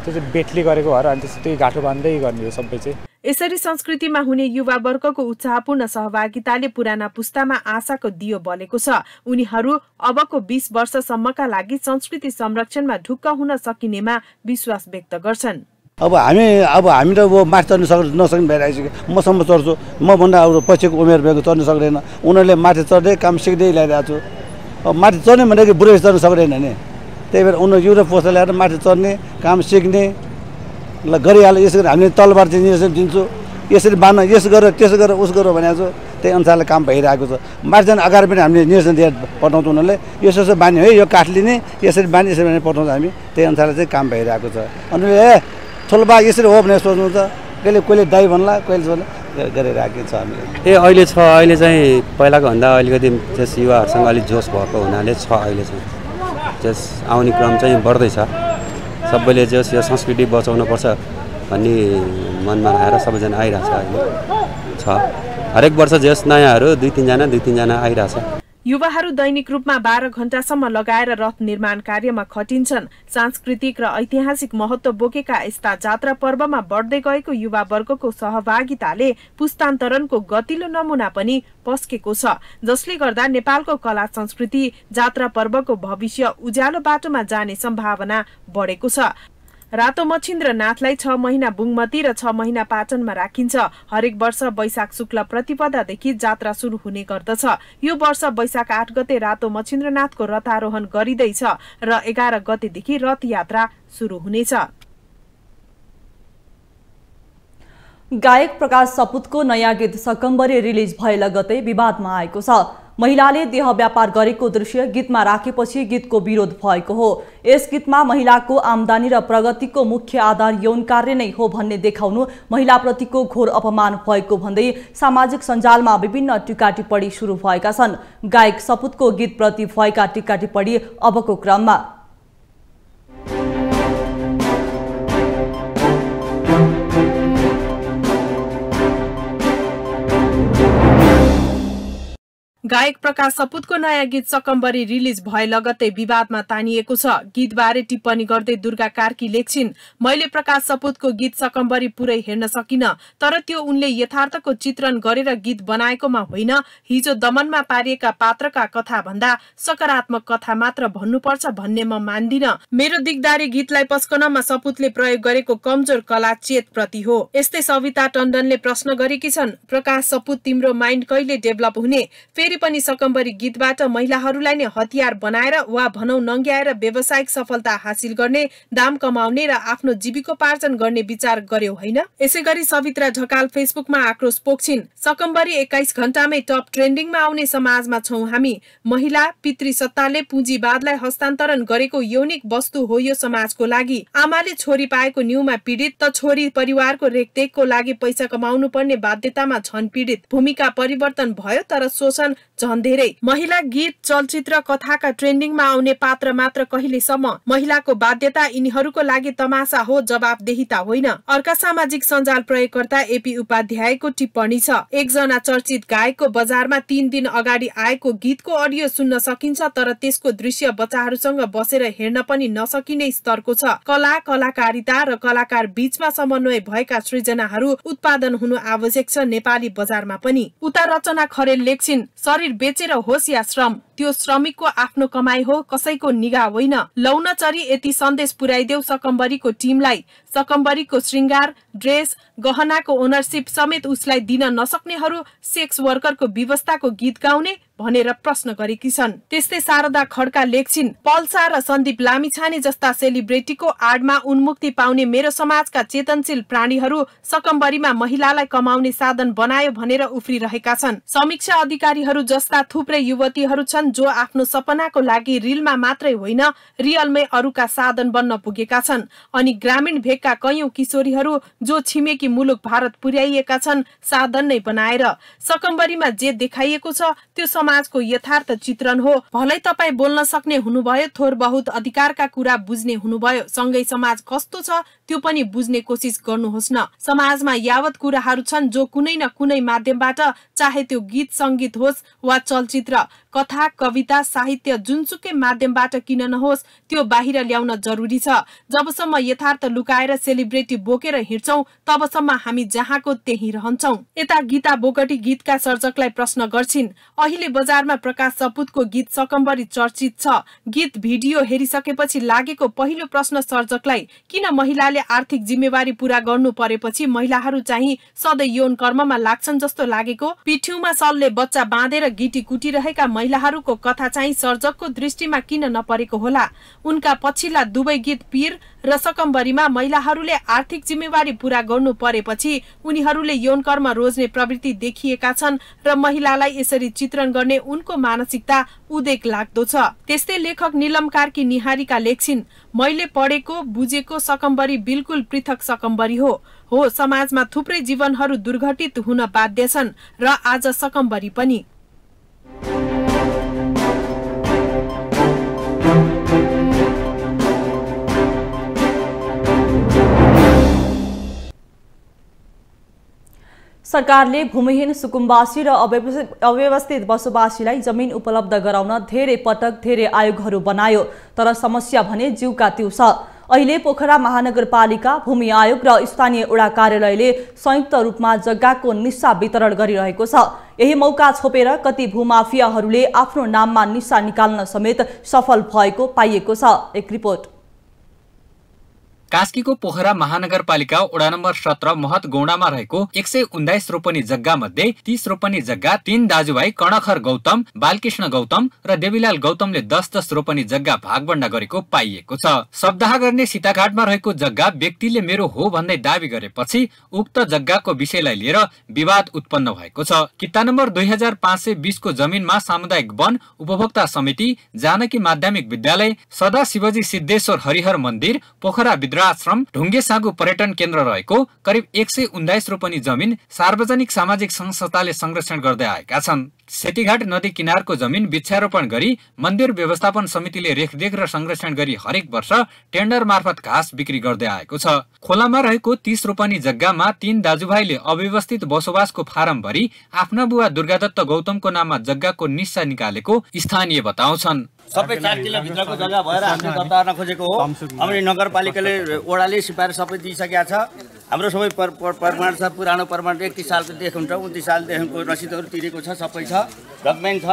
त्यो चाहिँ बेटले गरेको भएर अनि त्यही गाँठो बाँध्दै गर्ने हो सबै चाहिँ। यसरी संस्कृतिमा हुने युवा वर्गको उत्साहपूर्ण सहभागिताले पुराना पुस्तामा आशाको दियो बलेको छ। उनीहरू अबको 20 वर्षसम्मका लागि संस्कृति संरक्षणमा ढुक्क हुन सकिनेमा विश्वास व्यक्त गर्छन्। अब हामी त माथि चढ्न नसक्ने भइरहेको छ। मसम्म चढ्छु, मभन्दा अब पछिको उमेर भएको चढ्न सक्दैन। उनीहरूले माथि चढ्दै काम सिक्दै ल्याइरहेको छु। अब माथि चढ्ने भनेको बुढो चढ्न सक्दैन नि, त्यही भएर उनीहरू युवा पोस्टर ल्याएर माथि चढ्ने काम सिक्ने ल गरिहाल्यो। यसरी हामीले तलबाट चाहिँ निर्देशन दिन्छु। यसरी बाँध्न यस गर त्यस गर उस गर भनेको छु त्यही अनुसारले काम भइरहेको छ मार्जन अगाडि पनि हामीले निर्देशन दिएर पठाउँछौँ उनीहरूले यसो बान्यो है यो काठ लिने यसरी बान्ने यसरी भने पठाउँछ हामी त्यही अनुसारले चाहिँ काम भइरहेको छ अनि ठुल्बा यसरी हो भनेर सोच्नु छ कहिले दाइ भन्ला कहिले गरिरहेको छ हामीले अहिले चाहिँ पहिलाको भन्दा अलिकति जस युवाहरूसँग अलिक जोस भएको हुनाले छ अहिले चाहिँ जस आउने क्रम चाहिँ बढ्दैछ सबैले जस यो संस्कृति बचाउनुपर्छ भन्ने मनमा राखेर सबैजना आइरहेछ अहिले छ हरेक वर्ष जस नयाँहरू दुई तिनजना आइरहेछ युवाहरू दैनिक रूपमा 12 घण्टासम्म लगाएर रथ निर्माण कार्यमा खटिन्छन् सांस्कृतिक र ऐतिहासिक महत्त्व बोकेका यस्ता जात्रा पर्वमा बढ्दै गएको युवा वर्गको सहभागिताले पुस्तान्तरणको गतिलो नमुना पनि पस्केको छ जसले गर्दा नेपालको कला संस्कृति जात्रा पर्वको भविष्य उज्यालो बाटोमा जाने सम्भावना बढेको छ रातो मच्छिन्द्रनाथलाई 6 महिना बुङमती र 6 महिना पाटनमा राखिन्छ हरेक वर्ष वैशाख शुक्ल प्रतिपदादेखि जात्रा सुरु हुने गर्दछ यो वर्ष वैशाख 8 गते रातो मच्छिन्द्रनाथको रथारोहण गरिँदैछ र 11 गतेदेखि रथ यात्रा सुरु हुनेछ गायक प्रकाश सपुतको नयाँ गीत सकम्बरी रिलिज भए लगतै विवादमा आएको छ महिलाले देह व्यापार गरेको दृश्य गीतमा राखेपछि गीतको विरोध भएको हो यस गीतमा महिलाको आम्दानी र प्रगतिको मुख्य आधार यौन कार्य नै हो भन्ने देखाउनु महिलाप्रतिको घोर अपमान भएको भन्दै सामाजिक सञ्जालमा विभिन्न टीका टिप्पणी सुरु भएका छन् गायक सपुतको गीतप्रति भएका टीका टिप्पणी अबको क्रममा गायक प्रकाश सपुतको नयाँ गीत सकम्बरी रिलिज भए लगत्तै विवादमा तानिएको छ गीतबारे टिप्पणी गर्दै दुर्गा कार्की लेख्छिन् मैले प्रकाश सपुतको गीत सकम्बरी पुरै हेर्न सकिन तर त्यो उनले यथार्थको चित्रण गरेर गीत बनाएकोमा होइन हिजो दमनमा पारिएका पात्रका कथा भन्दा सकारात्मक कथा मात्र भन्नुपर्छ भन्ने म मान्दिन मेरो दिगदारी गीतलाई पस्कनमा सपुतले प्रयोग गरेको कमजोर कला चेत प्रति हो यस्तै सविता टण्डनले प्रश्न गरेकी छन् प्रकाश सपुत तिम्रो माइन्ड कहिले डेभलप हुने फेरि पनि सकम्बरी गीतबाट महिलाहरूलाई नै हतियार बनाएर वा भनौ नङ्ग्याएर व्यावसायिक सफलता हासिल गर्ने दाम कमाउने र आफ्नो जीविकोपार्जन गर्ने विचार गर्यो होइन यसैगरी सवित्रा ढकाल फेसबुकमा आक्रोश पोख्छिन् सकम्बरी 21 घण्टामै टप ट्रेन्डिङमा आउने समाजमा छौं हामी महिला पितृ सत्ताले पुँजीवादलाई हस्तान्तरण गरेको यौनिक वस्तु हो यो समाजको लागि आमाले छोरी पाएको न्यूमा पीडित त छोरी परिवारको रेखदेखको लागि पैसा कमाउनु पर्ने बाध्यतामा झन पीडित भूमिका परिवर्तन भयो तर शोषण झन धेरै महिला गीत चलचित्र कथाका ट्रेन्डिङमा आउने पात्र मात्र कहिलेसम्म महिलाको बाध्यता यिनीहरूको लागि तमासा हो जवाबदेहिता होइन अर्का सामाजिक सञ्जाल प्रयोगकर्ता एपी उपाध्यायको टिप्पणी छ एकजना चर्चित गायकको बजारमा 3 दिन अगाडि आएको गीतको अडियो सुन्न सकिन्छ तर त्यसको दृश्य बच्चाहरूसँग बसेर हेर्न पनि नसकिने स्तरको छ कला कलाकारिता र कलाकार बीचमा समन्वय भएका सृजनाहरू उत्पादन हुनु आवश्यक छ नेपाली बजारमा पनि उता रचना खरेल लेख्छिन् शरीर बेचेर होस् या श्रम त्यो श्रमिकको आफ्नो कमाई हो कसैको निगाह होइन लौन चरी यति सन्देश पुर्याइदेऊ सकम्बरीको टिमलाई सकम्बरीको श्रृंगार ड्रेस गहनाको ओनरशिप समेत उसलाई दिन नसक्नेहरू सेक्स वर्करको व्यवस्थाको गीत गाउने भनेर प्रश्न गरेकी छन् त्यस्तै शारदा खड्का लेख्छिन् पल्सा र सन्दीप लामिछाने जस्ता सेलिब्रिटीको आडमा उन्मुक्ति पाउने मेरो समाजका चेतनशील प्राणीहरू सकम्बरीमा महिलालाई कमाउने साधन बनायो भनेर उफ्रिरहेका छन् समीक्षा अधिकारीहरू जस्ता थुप्रै युवतीहरू छन् जो आफ्नो सपनाको लागि रिलमा मात्रै होइन रियलमै अरूका साधन बन्न पुगेका छन् अनि ग्रामीण भेगका कयौं किशोरीहरू जो छिमेकी मुलुक भारत पुर्याइएका छन् साधन नै बनाएर सकम्बरीमा जे देखाइएको छ त्यो समाजको यथार्थ चित्रण हो भलै तपाई बोल्न सक्ने हुनुभयो थोर बहुत अधिकारका कुरा बुझ्ने हुनुभयो सँगै समाज कस्तो छ त्यो पनि बुझ्ने कोसिस गर्नुहोस् न समाजमा यावत कुराहरू छन् जो कुनै न कुनै माध्यमबाट चाहे त्यो गीत संगीत होस् वा चलचित्र कथा कविता साहित्य जुनसुकै माध्यमबाट किन नहोस् त्यो बाहिर ल्याउन जरुरी छ जबसम्म यथार्थ लुकाएर सेलिब्रिटी बोकेर हिँड्छौं तबसम्म हामी जहाँको त्यही रहन्छौं यता गीता बोगटी गीतका सर्जकलाई प्रश्न गर्छिन् अहिले बजारमा प्रकाश सपुतको गीत सकम्बरी चर्चित छ गीत भिडियो हेरिसकेपछि लागेको पहिलो प्रश्न सर्जकलाई किन महिलाले आर्थिक जिम्मेवारी पूरा गर्नु परेपछि महिलाहरू चाहिँ सधैं यौन कर्ममा लाग्छन् जस्तो लागेको पिठ्यूमा सलले बच्चा बाँधेर गिटी कुटिरहेका महिलाहरूको कथा चाहिँ सर्जकको दृष्टिमा किन नपरेको होला? उनका पछिल्ला दुवै गीत पीर र सकम्बरीमा महिलाहरूले आर्थिक जिम्मेवारी पूरा गर्नु परेपछि उनीहरूले यौन कर्म रोज्ने प्रवृत्ति देखिएका छन् र महिलालाई यसरी चित्रण गर्ने उनको मानसिकता उदेक लाग्दो छ। त्यस्तै लेखक नीलम कार्की निहारीका लेख्छिन्, मैले पढेको बुझेको सकम्बरी बिल्कुल पृथक सकम्बरी हो। समाजमा थुप्रै जीवनहरू दुर्घटित हुन बाध्य छन् र आज सकम्बरी पनि। सरकारले भूमिहीन सुकुम्बासी र अव्यवस्थित बसोबासीलाई जमिन उपलब्ध गराउन धेरै पटक धेरै आयोगहरू बनायो, तर समस्या भने ज्यूका त्यो छ। अहिले पोखरा महानगरपालिका, भूमि आयोग र स्थानीय वडा कार्यालयले संयुक्त रूपमा जग्गाको निस्सा वितरण गरिरहेको छ। यही मौका छोपेर कति भूमाफियाहरूले आफ्नो नाममा निस्सा निकाल्न समेत सफल भएको पाइएको छ। एक रिपोर्ट। कास्कीको पोखरा महानगरपालिका वडा नम्बर 17 महत गौडामा रहेको 119 रोपनी जग्गा मध्ये 30 रोपनी जग्गा 3 दाजुभाइ कर्णखर गौतम, बालकृष्ण गौतम र देवीलाल गौतमले 10-10 रोपनी जग्गा भागबण्डा गरेको पाइएको छ। सप्ताह गर्ने सीताघाटमा रहेको जग्गा व्यक्तिले मेरो हो भन्दै दावी गरेपछि उक्त जग्गाको विषयलाई लिएर विवाद उत्पन्न भएको छ। किता नम्बर 2520 को जमिनमा सामुदायिक वन, उपभोक्ता समिति, जानकी माध्यमिक विद्यालय, सदा शिवजी सिद्धेश्वर हरिहर मन्दिर, पोखरा आश्रम, ढुङ्गे सागु पर्यटन केन्द्र रहेको करिब 119 रोपनी जमिन सार्वजनिक सामाजिक संस्थाले संरक्षण गर्दै आएका छन्। सेतीघाट नदी किनारको जमिन वृक्षारोपण गरी मन्दिर व्यवस्थापन समितिले रेखदेख र संरक्षण गरी हरेक वर्ष टेन्डर मार्फत घाँस बिक्री गर्दै आएको छ। खोलामा रहेको 30 रोपनी जग्गामा 3 दाजुभाइले अव्यवस्थित बसोबासको फारम भरी आफ्ना बुवा दुर्गादत्त गौतमको नाममा जग्गाको निस्सा निकालेको स्थानीय बताउँछन्। सबै 4 किलोमिटरको जग्गा भएर हामीले दर्ता गर्न खोजेको हो। हाम्रो नगरपालिकाले वडाले सिफारिस सबै दिइसकेको छ। हाम्रो सबै प्रमाण छ, पुरानो प्रमाण 31 सालकोदेखि हुन्छ, 29 सालदेखिको रसिदहरू तिरेको छ, सबै छ, डकुमेन्ट छ।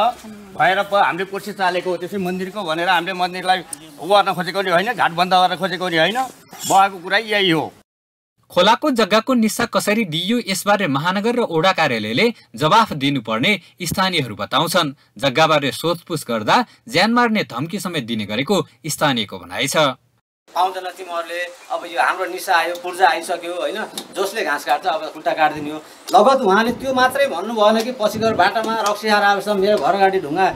भएर हामीले कोसिस चालेको हो त्यसै मन्दिरको भनेर हामीले मन्दिरलाई गर्न खोजेको नि होइन, घाट बन्द गर्न खोजेको नि होइन, भएको कुरा यही हो। खोलाको जग्गाको निस्सा कसरी दिइयो यसबारे महानगर र ओडा कार्यालयले जवाफ दिनुपर्ने स्थानीयहरू बताउँछन्। जग्गाबारे सोधपुछ गर्दा ज्यान मार्ने धम्की समेत दिने गरेको स्थानीयको भनाइ छ। पाउँदैन तिमीहरूले, अब यो हाम्रो निस्सा आयो, पूर्जा आइसक्यो होइन, जसले घाँस काट्छ अब खुट्टा काटिदिने हो। लगत उहाँले त्यो मात्रै भन्नु भएन कि पछि गएर बाटामा रक्सी खाएर आएपछि मेरो घर अगाडि ढुङ्गा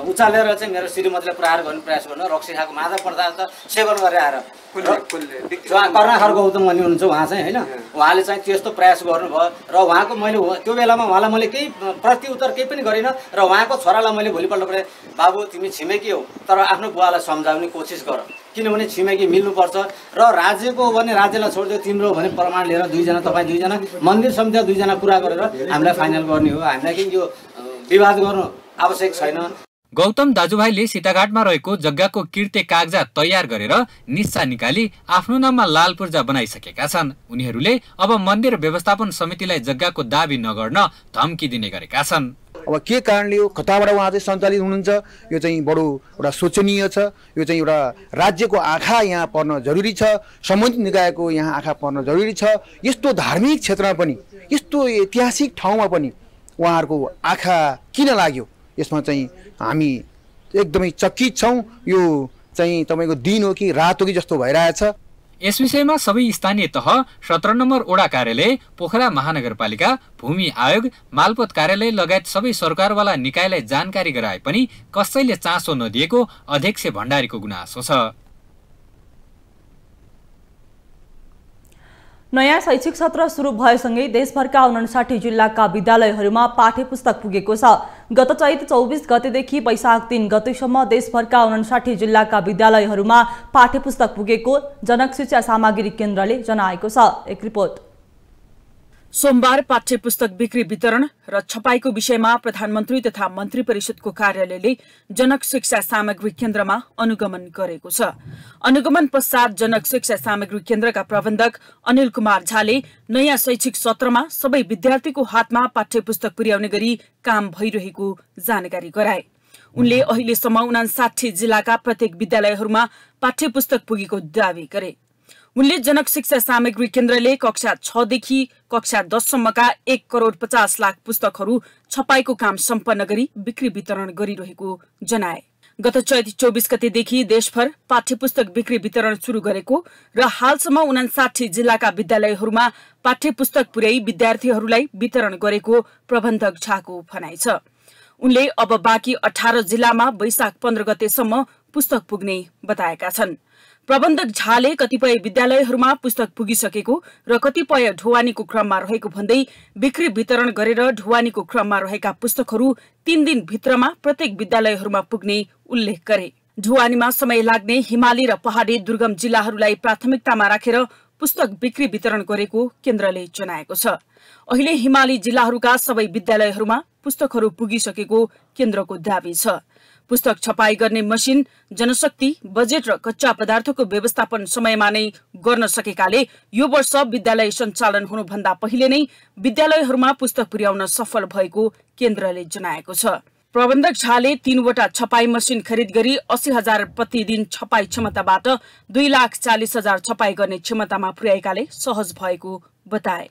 उचालेर चाहिँ मेरो श्रीमतीलाई प्रहार गर्ने प्रयास गर्नु, रक्सी खाएको मादक पदार्थ सेवन गरेर आएर कर्णाखर गौतम भन्ने हुनुहुन्छ उहाँ चाहिँ होइन, उहाँले चाहिँ त्यस्तो प्रयास गर्नुभयो र उहाँको मैले त्यो बेलामा उहाँलाई मैले केही प्रत्युत्तर केही पनि गरिनँ र उहाँको छोरालाई मैले भोलिपल्ट भने बाबु तिमी छिमेकी हो तर आफ्नो बुवालाई सम्झाउने कोसिस गर, किनभने छिमेकी मिल्नुपर्छ र राज्यको हो भने राज्यलाई छोडिदियो, तिम्रो हो भने प्रमाण लिएर दुईजना तपाईँ दुईजना मन्दिर समिति दुईजना कुरा गरेर हामीलाई फाइनल गर्ने हो। हामीलाई कि यो विवाद गर्नु आवश्यक छैन। गौतम दाजुभाइले सीताघाटमा रहेको जग्गाको किर्ते कागजात तयार गरेर निस्सा निकाली आफ्नो नाममा लाल पूर्जा बनाइसकेका छन्। उनीहरूले अब मन्दिर व्यवस्थापन समितिलाई जग्गाको दाबी नगर्न धम्की दिने गरेका छन्। अब के कारणले हो, कताबाट उहाँ चाहिँ सञ्चालित हुनुहुन्छ, यो चाहिँ बडो एउटा शोचनीय छ। यो चाहिँ एउटा राज्यको आँखा यहाँ पर्न जरुरी छ, सम्बन्धित निकायको यहाँ आँखा पर्न जरुरी छ। यस्तो धार्मिक क्षेत्रमा पनि, यस्तो ऐतिहासिक ठाउँमा पनि उहाँहरूको आँखा किन लाग्यो, यसमा चाहिँ हामी एकदमै चकित छौँ। यो चाहिँ तपाईँको दिन हो कि रात हो कि जस्तो भइरहेछ। यस विषयमा सबै स्थानीय तह, 17 नम्बर वडा कार्यालय, पोखरा महानगरपालिका, भूमि आयोग, मालपोत कार्यालय लगायत सबै सरकारवाला निकायलाई जानकारी गराए पनि कसैले चासो नदिएको अध्यक्ष भण्डारीको गुनासो छ। नयाँ शैक्षिक सत्र सुरु भएसँगै देशभरका 59 जिल्लाका विद्यालयहरूमा पाठ्यपुस्तक पुगेको छ। गत चैत 24 गतेदेखि वैशाख 3 गतेसम्म देशभरका 59 जिल्लाका विद्यालयहरूमा पाठ्यपुस्तक पुगेको जनक शिक्षा सामग्री केन्द्रले जनाएको छ। एक रिपोर्ट। सोमबार पाठ्यपुस्तक बिक्री वितरण र छपाईको विषयमा प्रधानमन्त्री तथा मन्त्री परिषदको कार्यालयले जनक शिक्षा सामग्री केन्द्रमा अनुगमन गरेको छ। अनुगमन पश्चात जनक शिक्षा सामग्री केन्द्रका प्रबन्धक अनिल कुमार झाले नयाँ शैक्षिक सत्रमा सबै विद्यार्थीको हातमा पाठ्यपुस्तक पुर्याउने गरी काम भइरहेको जानकारी गराए। उनले अहिलेसम्म 59 जिल्लाका प्रत्येक विद्यालयहरूमा पाठ्यपुस्तक पुगेको दावी गरे। उनले जनक शिक्षा सामग्री केन्द्रले कक्षा 6 देखि कक्षा 10 सम्मका 1,50,00,000 पुस्तकहरू छपाईको काम सम्पन्न गरी बिक्री वितरण गरिरहेको जनाए। गत चैत 24 गतेदेखि देशभर पाठ्यपुस्तक बिक्री वितरण शुरू गरेको र हालसम्म 59 जिल्लाका विद्यालयहरूमा पाठ्यपुस्तक पुर्याई विद्यार्थीहरूलाई वितरण गरेको प्रबन्धक झाको भनाइ छ। उनले अब बाँकी 18 जिल्लामा वैशाख 15 गतेसम्म पुस्तक पुग्ने बताएका छन्। प्रबन्धक झाले कतिपय विद्यालयहरूमा पुस्तक पुगिसकेको र कतिपय ढुवानीको क्रममा रहेको भन्दै बिक्री वितरण गरेर ढुवानीको क्रममा रहेका पुस्तकहरू 3 दिन भित्रमा प्रत्येक विद्यालयहरूमा पुग्ने उल्लेख गरे। ढुवानीमा समय लाग्ने हिमाली र पहाडी दुर्गम जिल्लाहरूलाई प्राथमिकतामा राखेर पुस्तक बिक्री वितरण गरेको केन्द्रले जनाएको छ। अहिले हिमाली जिल्लाहरूका सबै विद्यालयहरूमा पुस्तकहरू पुगिसकेको केन्द्रको दावी छ। पुस्तक छपाई गर्ने मसिन, जनशक्ति, बजेट र कच्चा पदार्थको व्यवस्थापन समयमा नै गर्न सकेकाले यो वर्ष विद्यालय सञ्चालन हुनुभन्दा पहिले नै विद्यालयहरूमा पुस्तक पुर्याउन सफल भएको केन्द्रले जनाएको छ। प्रबन्धक झाले 3वटा छपाई मसिन खरिद गरी 80,000 प्रतिदिन छपाई क्षमताबाट 2,40,000 छपाई गर्ने क्षमतामा पुर्याएकाले सहज भएको बताए।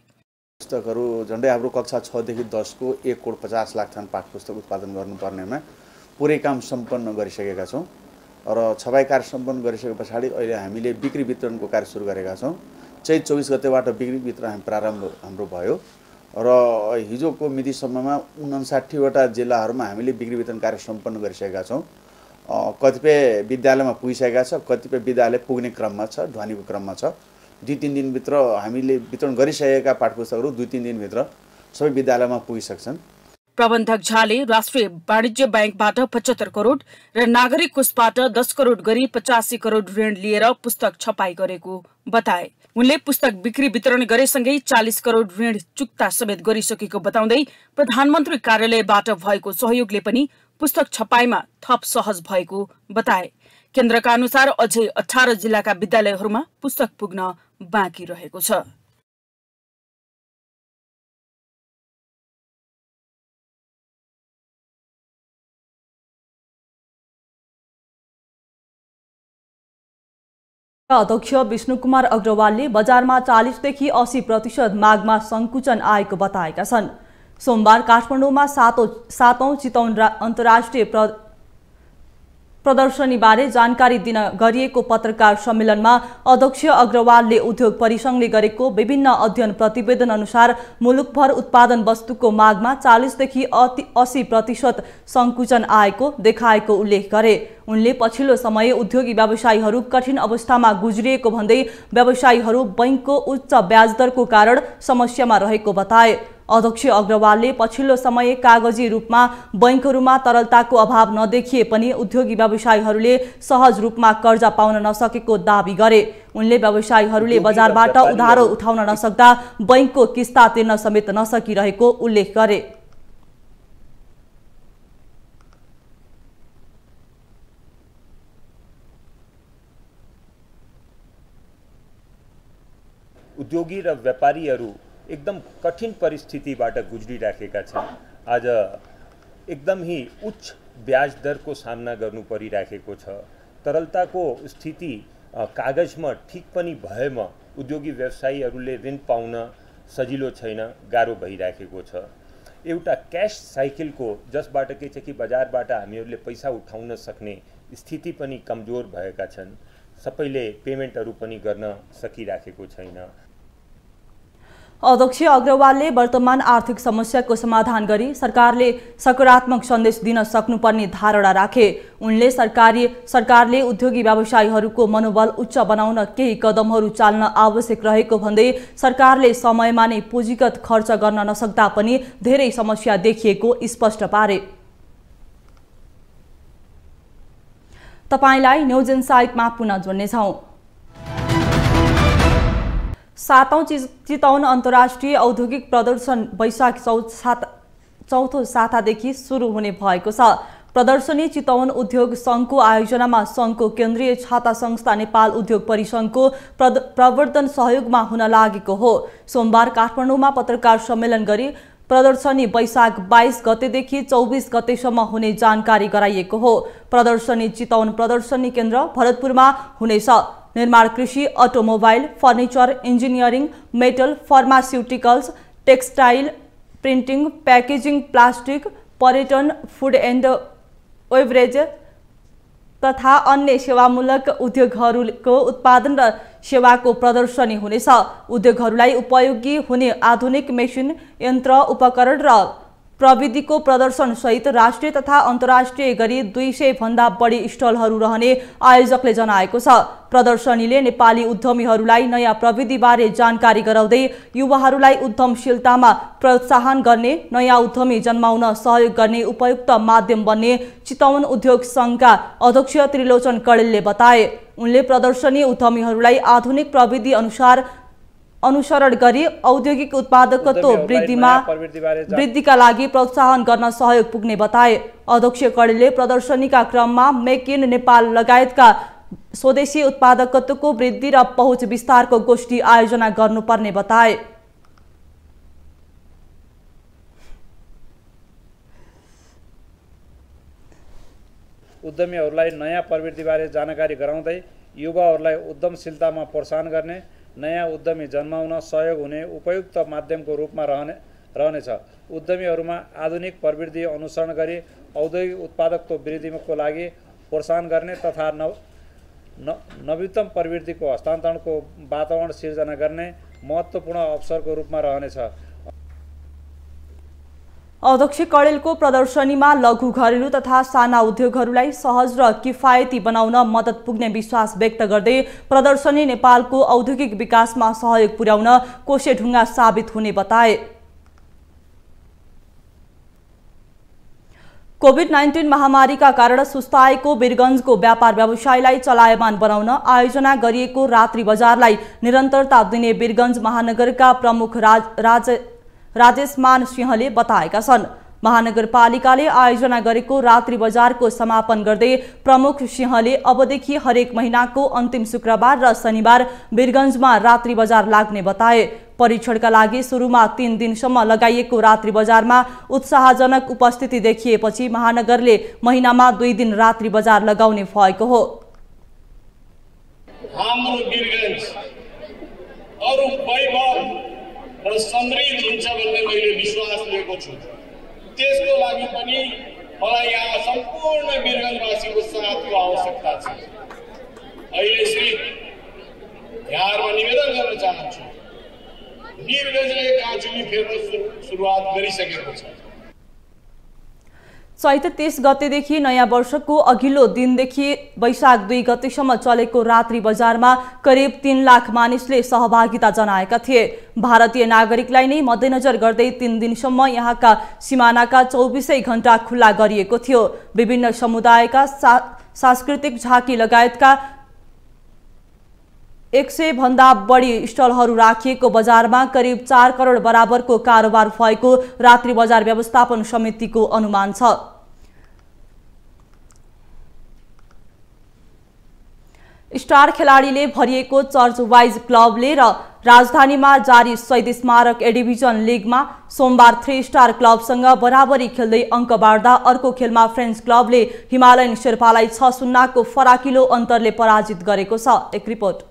पुस्तकहरू झन्डै हाम्रो कक्षा 6 देखि 10 को 1,50,00,000 थान पाठ्यपुस्तक उत्पादन गर्नुपर्नेमा पुरै काम सम्पन्न गरिसकेका छौँ र छपाई कार्य सम्पन्न गरिसके पछाडि अहिले हामीले बिक्री वितरणको कार्य सुरु गरेका छौँ। चैत 24 गतेबाट बिक्री वितरण प्रारम्भ हाम्रो भयो र हिजोको मितिसम्ममा 59वटा जिल्लाहरूमा हामीले बिक्री वितरण कार्य सम्पन्न गरिसकेका छौँ। कतिपय विद्यालयमा पुगिसकेका छ, कतिपय विद्यालय पुग्ने क्रममा छ, ढुवानीको क्रममा छ। 2-3 दिनभित्र हामीले वितरण गरिसकेका पाठ्यपुस्तकहरू 2-3 दिनभित्र सबै विद्यालयमा पुगिसक्छन्। प्रबन्धक झाले राष्ट्रिय वाणिज्य बैंकबाट 75 करोड र नागरिक कोषबाट 10 करोड गरी 85 करोड ऋण लिएर पुस्तक छपाई गरेको बताए। उनले पुस्तक बिक्री वितरण गरेसँगै 40 करोड ऋण चुक्ता समेत गरिसकेको बताउँदै प्रधानमन्त्री कार्यालयबाट भएको सहयोगले पनि पुस्तक छपाईमा थप सहज भएको बताए। केन्द्रका अनुसार अझै 18 जिल्लाका विद्यालयहरूमा पुस्तक पुग्न बाँकी रहेको छ। अध्यक्ष विष्णुकुमार अग्रवालले बजारमा 40 देखि 80% मागमा संकुचन आएको बताएका छन्। सोमबार काठमाडौँमा सातौं चितवन अन्तर्राष्ट्रिय प्रदर्शनीबारे जानकारी दिन गरिएको पत्रकार सम्मेलनमा अध्यक्ष अग्रवालले उद्योग परिसंघले गरेको विभिन्न अध्ययन प्रतिवेदन अनुसार मुलुकभर उत्पादन वस्तुको मागमा 40 देखि 80% संकुचन आएको देखाएको उल्लेख गरे। उनले पछिल्लो समय उद्योगी व्यवसायीहरू कठिन अवस्थामा गुज्रिएको भन्दै व्यवसायीहरू बैंकको उच्च ब्याजदरको कारण समस्यामा रहेको बताए। अध्यक्ष अग्रवालले पछिल्लो समय कागजी रूपमा बैंकहरूमा तरलताको अभाव नदेखिए पनि उद्योगी व्यवसायीहरूले सहज रूपमा कर्जा पाउन नसकेको दावी गरे। उनले व्यवसायीहरूले बजारबाट उधारो उठाउन नसक्दा बैंकको किस्ता तिर्न समेत नसकिरहेको उल्लेख गरे। उद्योगी र व्यापारीहरू एकदम कठिन परिस्थितिबाट गुज्रिराखेका छन्। आज एकदम ही उच्च ब्याज दरको सामना गर्नु परिराखेको छ। तरलताको स्थिति कागजमा ठिक पनि भएमा उद्योगी व्यवसायीहरूले ऋण पाउन सजिलो छैन, गाह्रो भइराखेको छ। एउटा क्याश साइकलको जसबाट के छ कि बजारबाट हामीहरूले पैसा उठाउन सक्ने स्थिति पनि कमजोर भएका छन्। सबैले पेमेन्टहरू पनि गर्न सकिराखेको छैन। अध्यक्ष अग्रवालले वर्तमान आर्थिक समस्याको समाधान गरी सरकारले सकारात्मक सन्देश दिन सक्नुपर्ने धारणा राखे। उनले सरकारले उद्योगी व्यवसायीहरूको मनोबल उच्च बनाउन केही कदमहरू चाल्न आवश्यक रहेको भन्दै सरकारले समयमा नै पुँजीगत खर्च गर्न नसक्दा पनि धेरै समस्या देखिएको स्पष्ट पारे। तपाईलाई न्युज इनसाइटमा पुनः जोड्नेछौं। सातौं चितवन अन्तर्राष्ट्रिय औद्योगिक प्रदर्शन वैशाख 4औं सातादेखि सुरु हुने भएको छ। प्रदर्शनी चितवन उद्योग संघको आयोजनामा संघको केन्द्रीय छाता संस्था नेपाल उद्योग परिसंघको प्रवर्तन सहयोगमा हुन लागेको हो। सोमबार काठमाडौँमा पत्रकार सम्मेलन गरी प्रदर्शनी वैशाख 22 गतेदेखि 24 गतेसम्म हुने जानकारी गराइएको हो। प्रदर्शनी चितवन प्रदर्शनी केन्द्र भरतपुरमा हुनेछ। निर्माण, कृषि, automobile, furniture, engineering, metal, pharmaceuticals, textile, printing, packaging, plastic, पर्यटन, फुड एन्ड बेभरेज तथा अन्य सेवामूलक उद्योगहरूको उत्पादन र सेवाको प्रदर्शनी हुनेछ। उद्योगहरूलाई उपयोगी हुने आधुनिक मेसिन, यन्त्र, उपकरण र प्रविधिको प्रदर्शन सहित राष्ट्रिय तथा अन्तर्राष्ट्रिय गरी 200 भन्दा बढी स्टलहरू रहने आयोजकले जनाएको छ। प्रदर्शनीले नेपाली उद्यमीहरूलाई नयाँ प्रविधिबारे जानकारी गराउँदै युवाहरूलाई उद्यमशीलतामा प्रोत्साहन गर्ने, नयाँ उद्यमी जन्माउन सहयोग गर्ने उपयुक्त माध्यम बन्ने चितवन उद्योग संघका अध्यक्ष त्रिलोचन कडेलले बताए। उनले प्रदर्शनी उद्यमीहरूलाई आधुनिक प्रविधि अनुसरण गरी औद्योगिक उत्पादकत्व वृद्धिका लागि प्रोत्साहन गर्न सहयोग पुग्ने बताए। अध्यक्ष कडेलले प्रदर्शनीका क्रममा मेक इन नेपाल लगायतका स्वदेशी उत्पादकत्वको वृद्धि र पहुँच विस्तारको गोष्ठी आयोजना गर्नुपर्ने बताए। उद्यमीहरूलाई नयाँ प्रवृत्तिबारे जानकारी गराउँदै युवाहरूलाई उद्यमशीलतामा प्रोत्साहन गर्ने, नयाँ उद्यमी जन्माउन सहयोग हुने उपयुक्त माध्यमको रूपमा रहनेछ। उद्यमीहरूमा आधुनिक प्रविधि अनुसरण गरी औद्योगिक उत्पादकत्व वृद्धिको लागि प्रोत्साहन गर्ने तथा नवीनतम प्रविधिको हस्तान्तरणको वातावरण सिर्जना गर्ने महत्त्वपूर्ण अवसरको रूपमा रहनेछ। अध्यक्ष कडेलको प्रदर्शनीमा लघु, घरेलु तथा साना उद्योगहरूलाई सहज र किफायती बनाउन मद्दत पुग्ने विश्वास व्यक्त गर्दै प्रदर्शनी नेपालको औद्योगिक विकासमा सहयोग पुर्याउन कोसेढुङ्गा साबित हुने बताए। कोभिड-19 महामारीका कारण सुस्ताएको वीरगञ्जको व्यापार व्यवसायलाई चलायमान बनाउन आयोजना गरिएको रात्रि बजारलाई निरन्तरता दिने वीरगञ्ज महानगरका प्रमुख राजेश मान सिंहले बताएका छन्। महानगरपालिकाले आयोजना गरेको रात्रि बजारको समापन गर्दै प्रमुख सिंहले अबदेखि हरेक महिनाको अन्तिम शुक्रबार र शनिबार वीरगञ्जमा रात्रि बजार लाग्ने बताए। परीक्षणका लागि सुरुमा 3 दिनसम्म लगाइएको रात्रि बजारमा उत्साहजनक उपस्थिति देखिएपछि महानगरले महिनामा 2 दिन रात्रि बजार लगाउने भएको हो। हाम्रो वीरगञ्ज अरु वैभव र समृद्ध हुन्छ भन्ने मैले विश्वास लिएको छु। त्यसको लागि पनि मलाई यहाँ सम्पूर्ण वीरगञ्जवासीको साथको आवश्यकता छ। अहिले श्री यहाँहरुमा निवेदन गर्न चाहन्छु, वीरगञ्जले काँचुली फेर्न सुरुवात गरिसकेको छ। चैत 30 गतेदेखि नयाँ वर्षको अघिल्लो दिनदेखि वैशाख 2 गतेसम्म चलेको रात्रि बजारमा करिब 3 लाख मानिसले सहभागिता जनाएका थिए। भारतीय नागरिकलाई नै मध्यनजर गर्दै 3 दिनसम्म यहाँका सिमानाका 24 घण्टा खुल्ला गरिएको थियो। विभिन्न समुदायका सांस्कृतिक झाँकी लगायतका 100 भन्दा बढी स्टलहरू राखिएको बजारमा करिब 4 करोड बराबरको कारोबार भएको रात्रि बजार व्यवस्थापन समितिको अनुमान छ। स्टार खेलाडीले भरिएको चर्च वाइज क्लबले र राजधानीमा जारी शहीद स्मारक ए डिभिजन लिगमा सोमबार 3 स्टार क्लबसँग बराबरी खेल्दै अङ्क बाँड्दा अर्को खेलमा फ्रेन्च क्लबले हिमालयन शेर्पालाई 6-0 को फराकिलो अन्तरले पराजित गरेको छ। एक रिपोर्ट।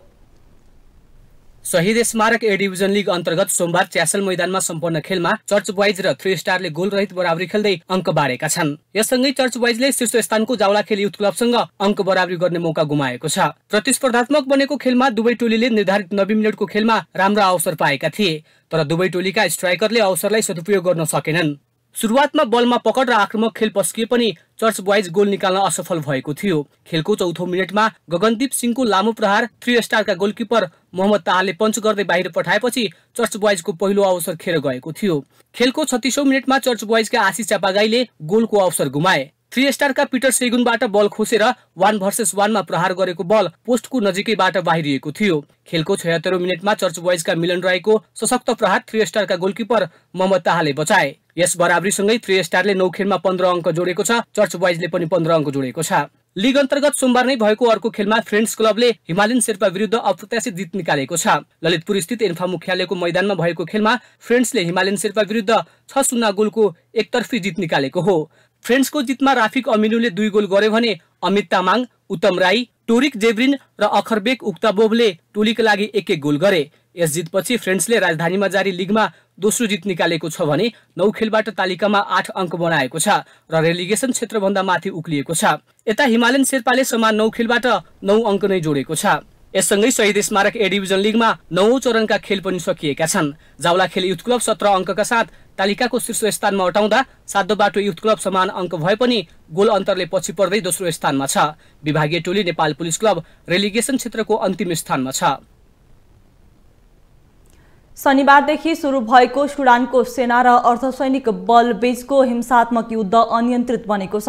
शहीद स्मारक ए डिभिजन लिग अन्तर्गत सोमबार च्यासल मैदानमा सम्पन्न खेलमा चर्च बॉयज र 3 स्टारले गोल रहित बराबरी खेल्दै अङ्क बाँडेका छन्। यससँगै चर्च बॉयजले शीर्ष स्थानको जावलाखेल युथ क्लबसँग अङ्क बराबरी गर्ने मौका गुमाएको छ। प्रतिस्पर्धात्मक बनेको खेलमा दुवै टोलीले निर्धारित 90 मिनेटको खेलमा राम्रो अवसर पाएका थिए, तर दुवै टोलीका स्ट्राइकरले अवसरलाई सदुपयोग गर्न सकेनन्। सुरुवातमा बलमा पकड र आक्रमक खेल पस्किए पनि चर्च बॉयज गोल निकाल्न असफल भएको थियो। खेलको 4औं मिनेटमा गगनदीप सिंहको लामो प्रहार 3 स्टारका गोलकिपर मोहम्मद ताहाले पञ्च गर्दै बाहिर पठाएपछि चर्च बॉयजको पहिलो अवसर खेर गएको थियो। खेलको 36औं मिनेटमा चर्च बॉयजका आशिष चापागाईले गोलको अवसर गुमाए। 3 स्टारका पिटर सेगुनबाट बल खोसेर 1 भर्सेस 1 मा प्रहार गरेको बल पोस्टको नजिकैबाट बाहिरिएको थियो। खेलको 76औं मिनेटमा चर्च बॉयजका मिलन राईको सशक्त प्रहार 3 स्टारका गोलकिपर मोहम्मद ताहाले बचाए। यस बराबरीसँगै 3 स्टारले 9 खेलमा 15 अङ्क जोडेको छ, चर्च बॉयजले पनि 15 अङ्क जोडेको छ। लिग अन्तर्गत सोमबार नै भएको अर्को खेलमा फ्रेन्ड्स क्लबले हिमालयन शेर्पा विरुद्ध अप्रत्याशित जित निकालेको छ। ललितपुर स्थित इन्फा मुख्यालयको मैदानमा भएको खेलमा फ्रेन्ड्सले हिमालयन शेर्पा विरुद्ध 6-0 गोलको एकतर्फी जित निकालेको हो। फ्रेन्ड्सको जितमा राफिक अमिनुले 2 गोल गरे भने अमित तामाङ, उत्तम राई, टोरिक जेब्रिन र अखरबेक उक्ताबोभले टोलीका लागि एक गोल गरे। यस जितपछि फ्रेन्ड्सले राजधानीमा जारी लिगमा दोस्रो जित निकालेको छ भने 9 खेलबाट तालिकामा 8 अङ्क बनाएको छ र रेलिगेसन क्षेत्रभन्दा माथि उक्लिएको छ। यता हिमालयन शेर्पाले समान 9 खेलबाट 9 अङ्क नै जोडेको छ। यससँगै शहीद स्मारक ए डिभिजन लिगमा 9औं चरणका खेल पनि सकिएका छन्। जावला खेल युथ क्लब 17 अङ्कका साथ तालिकाको शीर्ष स्थानमा अटाउँदा सातो बाटो युथ क्लब समान अङ्क भए पनि गोल अन्तरले पछि पर्दै दोस्रो स्थानमा छ। विभागीय टोली नेपाल पुलिस क्लब रेलिगेसन क्षेत्रको अन्तिम स्थानमा छ। शनिबारदेखि सुरु भएको सुडानको सेना र अर्धसैनिक बल बीचको हिंसात्मक युद्ध अनियन्त्रित बनेको छ।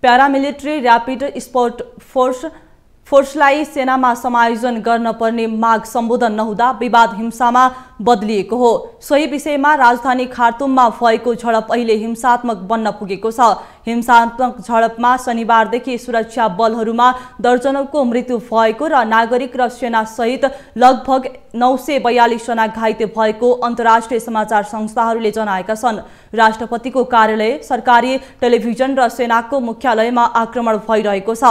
प्यारामिलिट्री र्यापिड स्पोर्ट फोर्सलाई सेनामा समायोजन गर्न पर्ने माग सम्बोधन नहुँदा विवाद हिंसामा बदलिएको हो। सोही विषयमा राजधानी खार्तुममा भएको झडप अहिले हिंसात्मक बन्न पुगेको छ। हिंसात्मक झडपमा शनिबारदेखि सुरक्षा बलहरूमा दर्जनौंको मृत्यु भएको र नागरिक र सेना सहित लगभग 942 जना घाइते भएको अन्तर्राष्ट्रिय समाचार संस्थाहरूले जनाएका छन्। राष्ट्रपतिको कार्यालय, सरकारी टेलिभिजन र सेनाको मुख्यालयमा आक्रमण भइरहेको छ।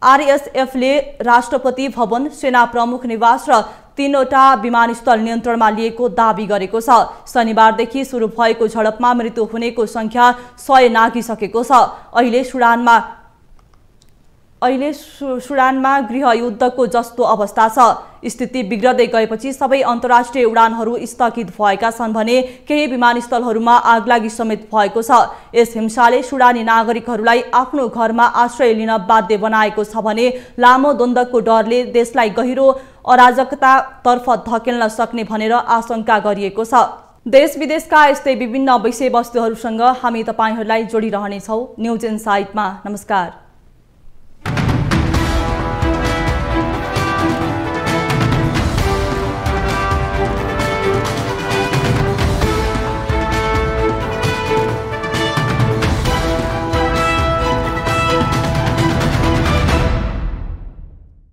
आरएसएफले राष्ट्रपति भवन, सेना प्रमुख निवास र 3वटा विमानस्थल नियन्त्रणमा लिएको दाबी गरेको छ। शनिबारदेखि सुरु भएको झडपमा मृत्यु हुनेको संख्या 100 नाघिसकेको छ। अहिले सुडानमा गृहयुद्धको जस्तो अवस्था छ। स्थिति बिग्रदै गएपछि सबै अन्तर्राष्ट्रिय उडानहरू स्थगित भएका छन् भने केही विमानस्थलहरूमा आगलागी समेत भएको छ। यस हिंसाले सुडानी नागरिकहरूलाई आफ्नो घरमा आश्रय लिन बाध्य बनाएको छ भने लामो द्वन्द्वको डरले देशलाई गहिरो अराजकतातर्फ धकेल्न सक्ने भनेर आशंका गरिएको छ। देश विदेशका यस्तै विभिन्न विषयवस्तुहरूसँग हामी तपाईहरूलाई जोडिरहनेछौँ न्युज इनसाइटमा। नमस्कार।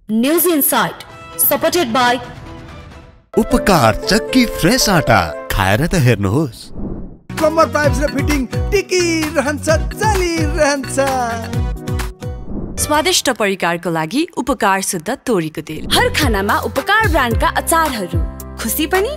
न्यूज इनसाइट सपोर्टेड बाय उपकार चक्की फ्रेश आटा खाएर त हेर्नुहोस्। कम्मर पाइप्स र फिटिङ टिकिरहन्छ, चलिरहन्छ। स्वादिष्ट परिकारको लागि उपकार शुद्ध तोरीको तेल। हर खानामा उपकार ब्रान्डका अचारहरू, खुसी पनि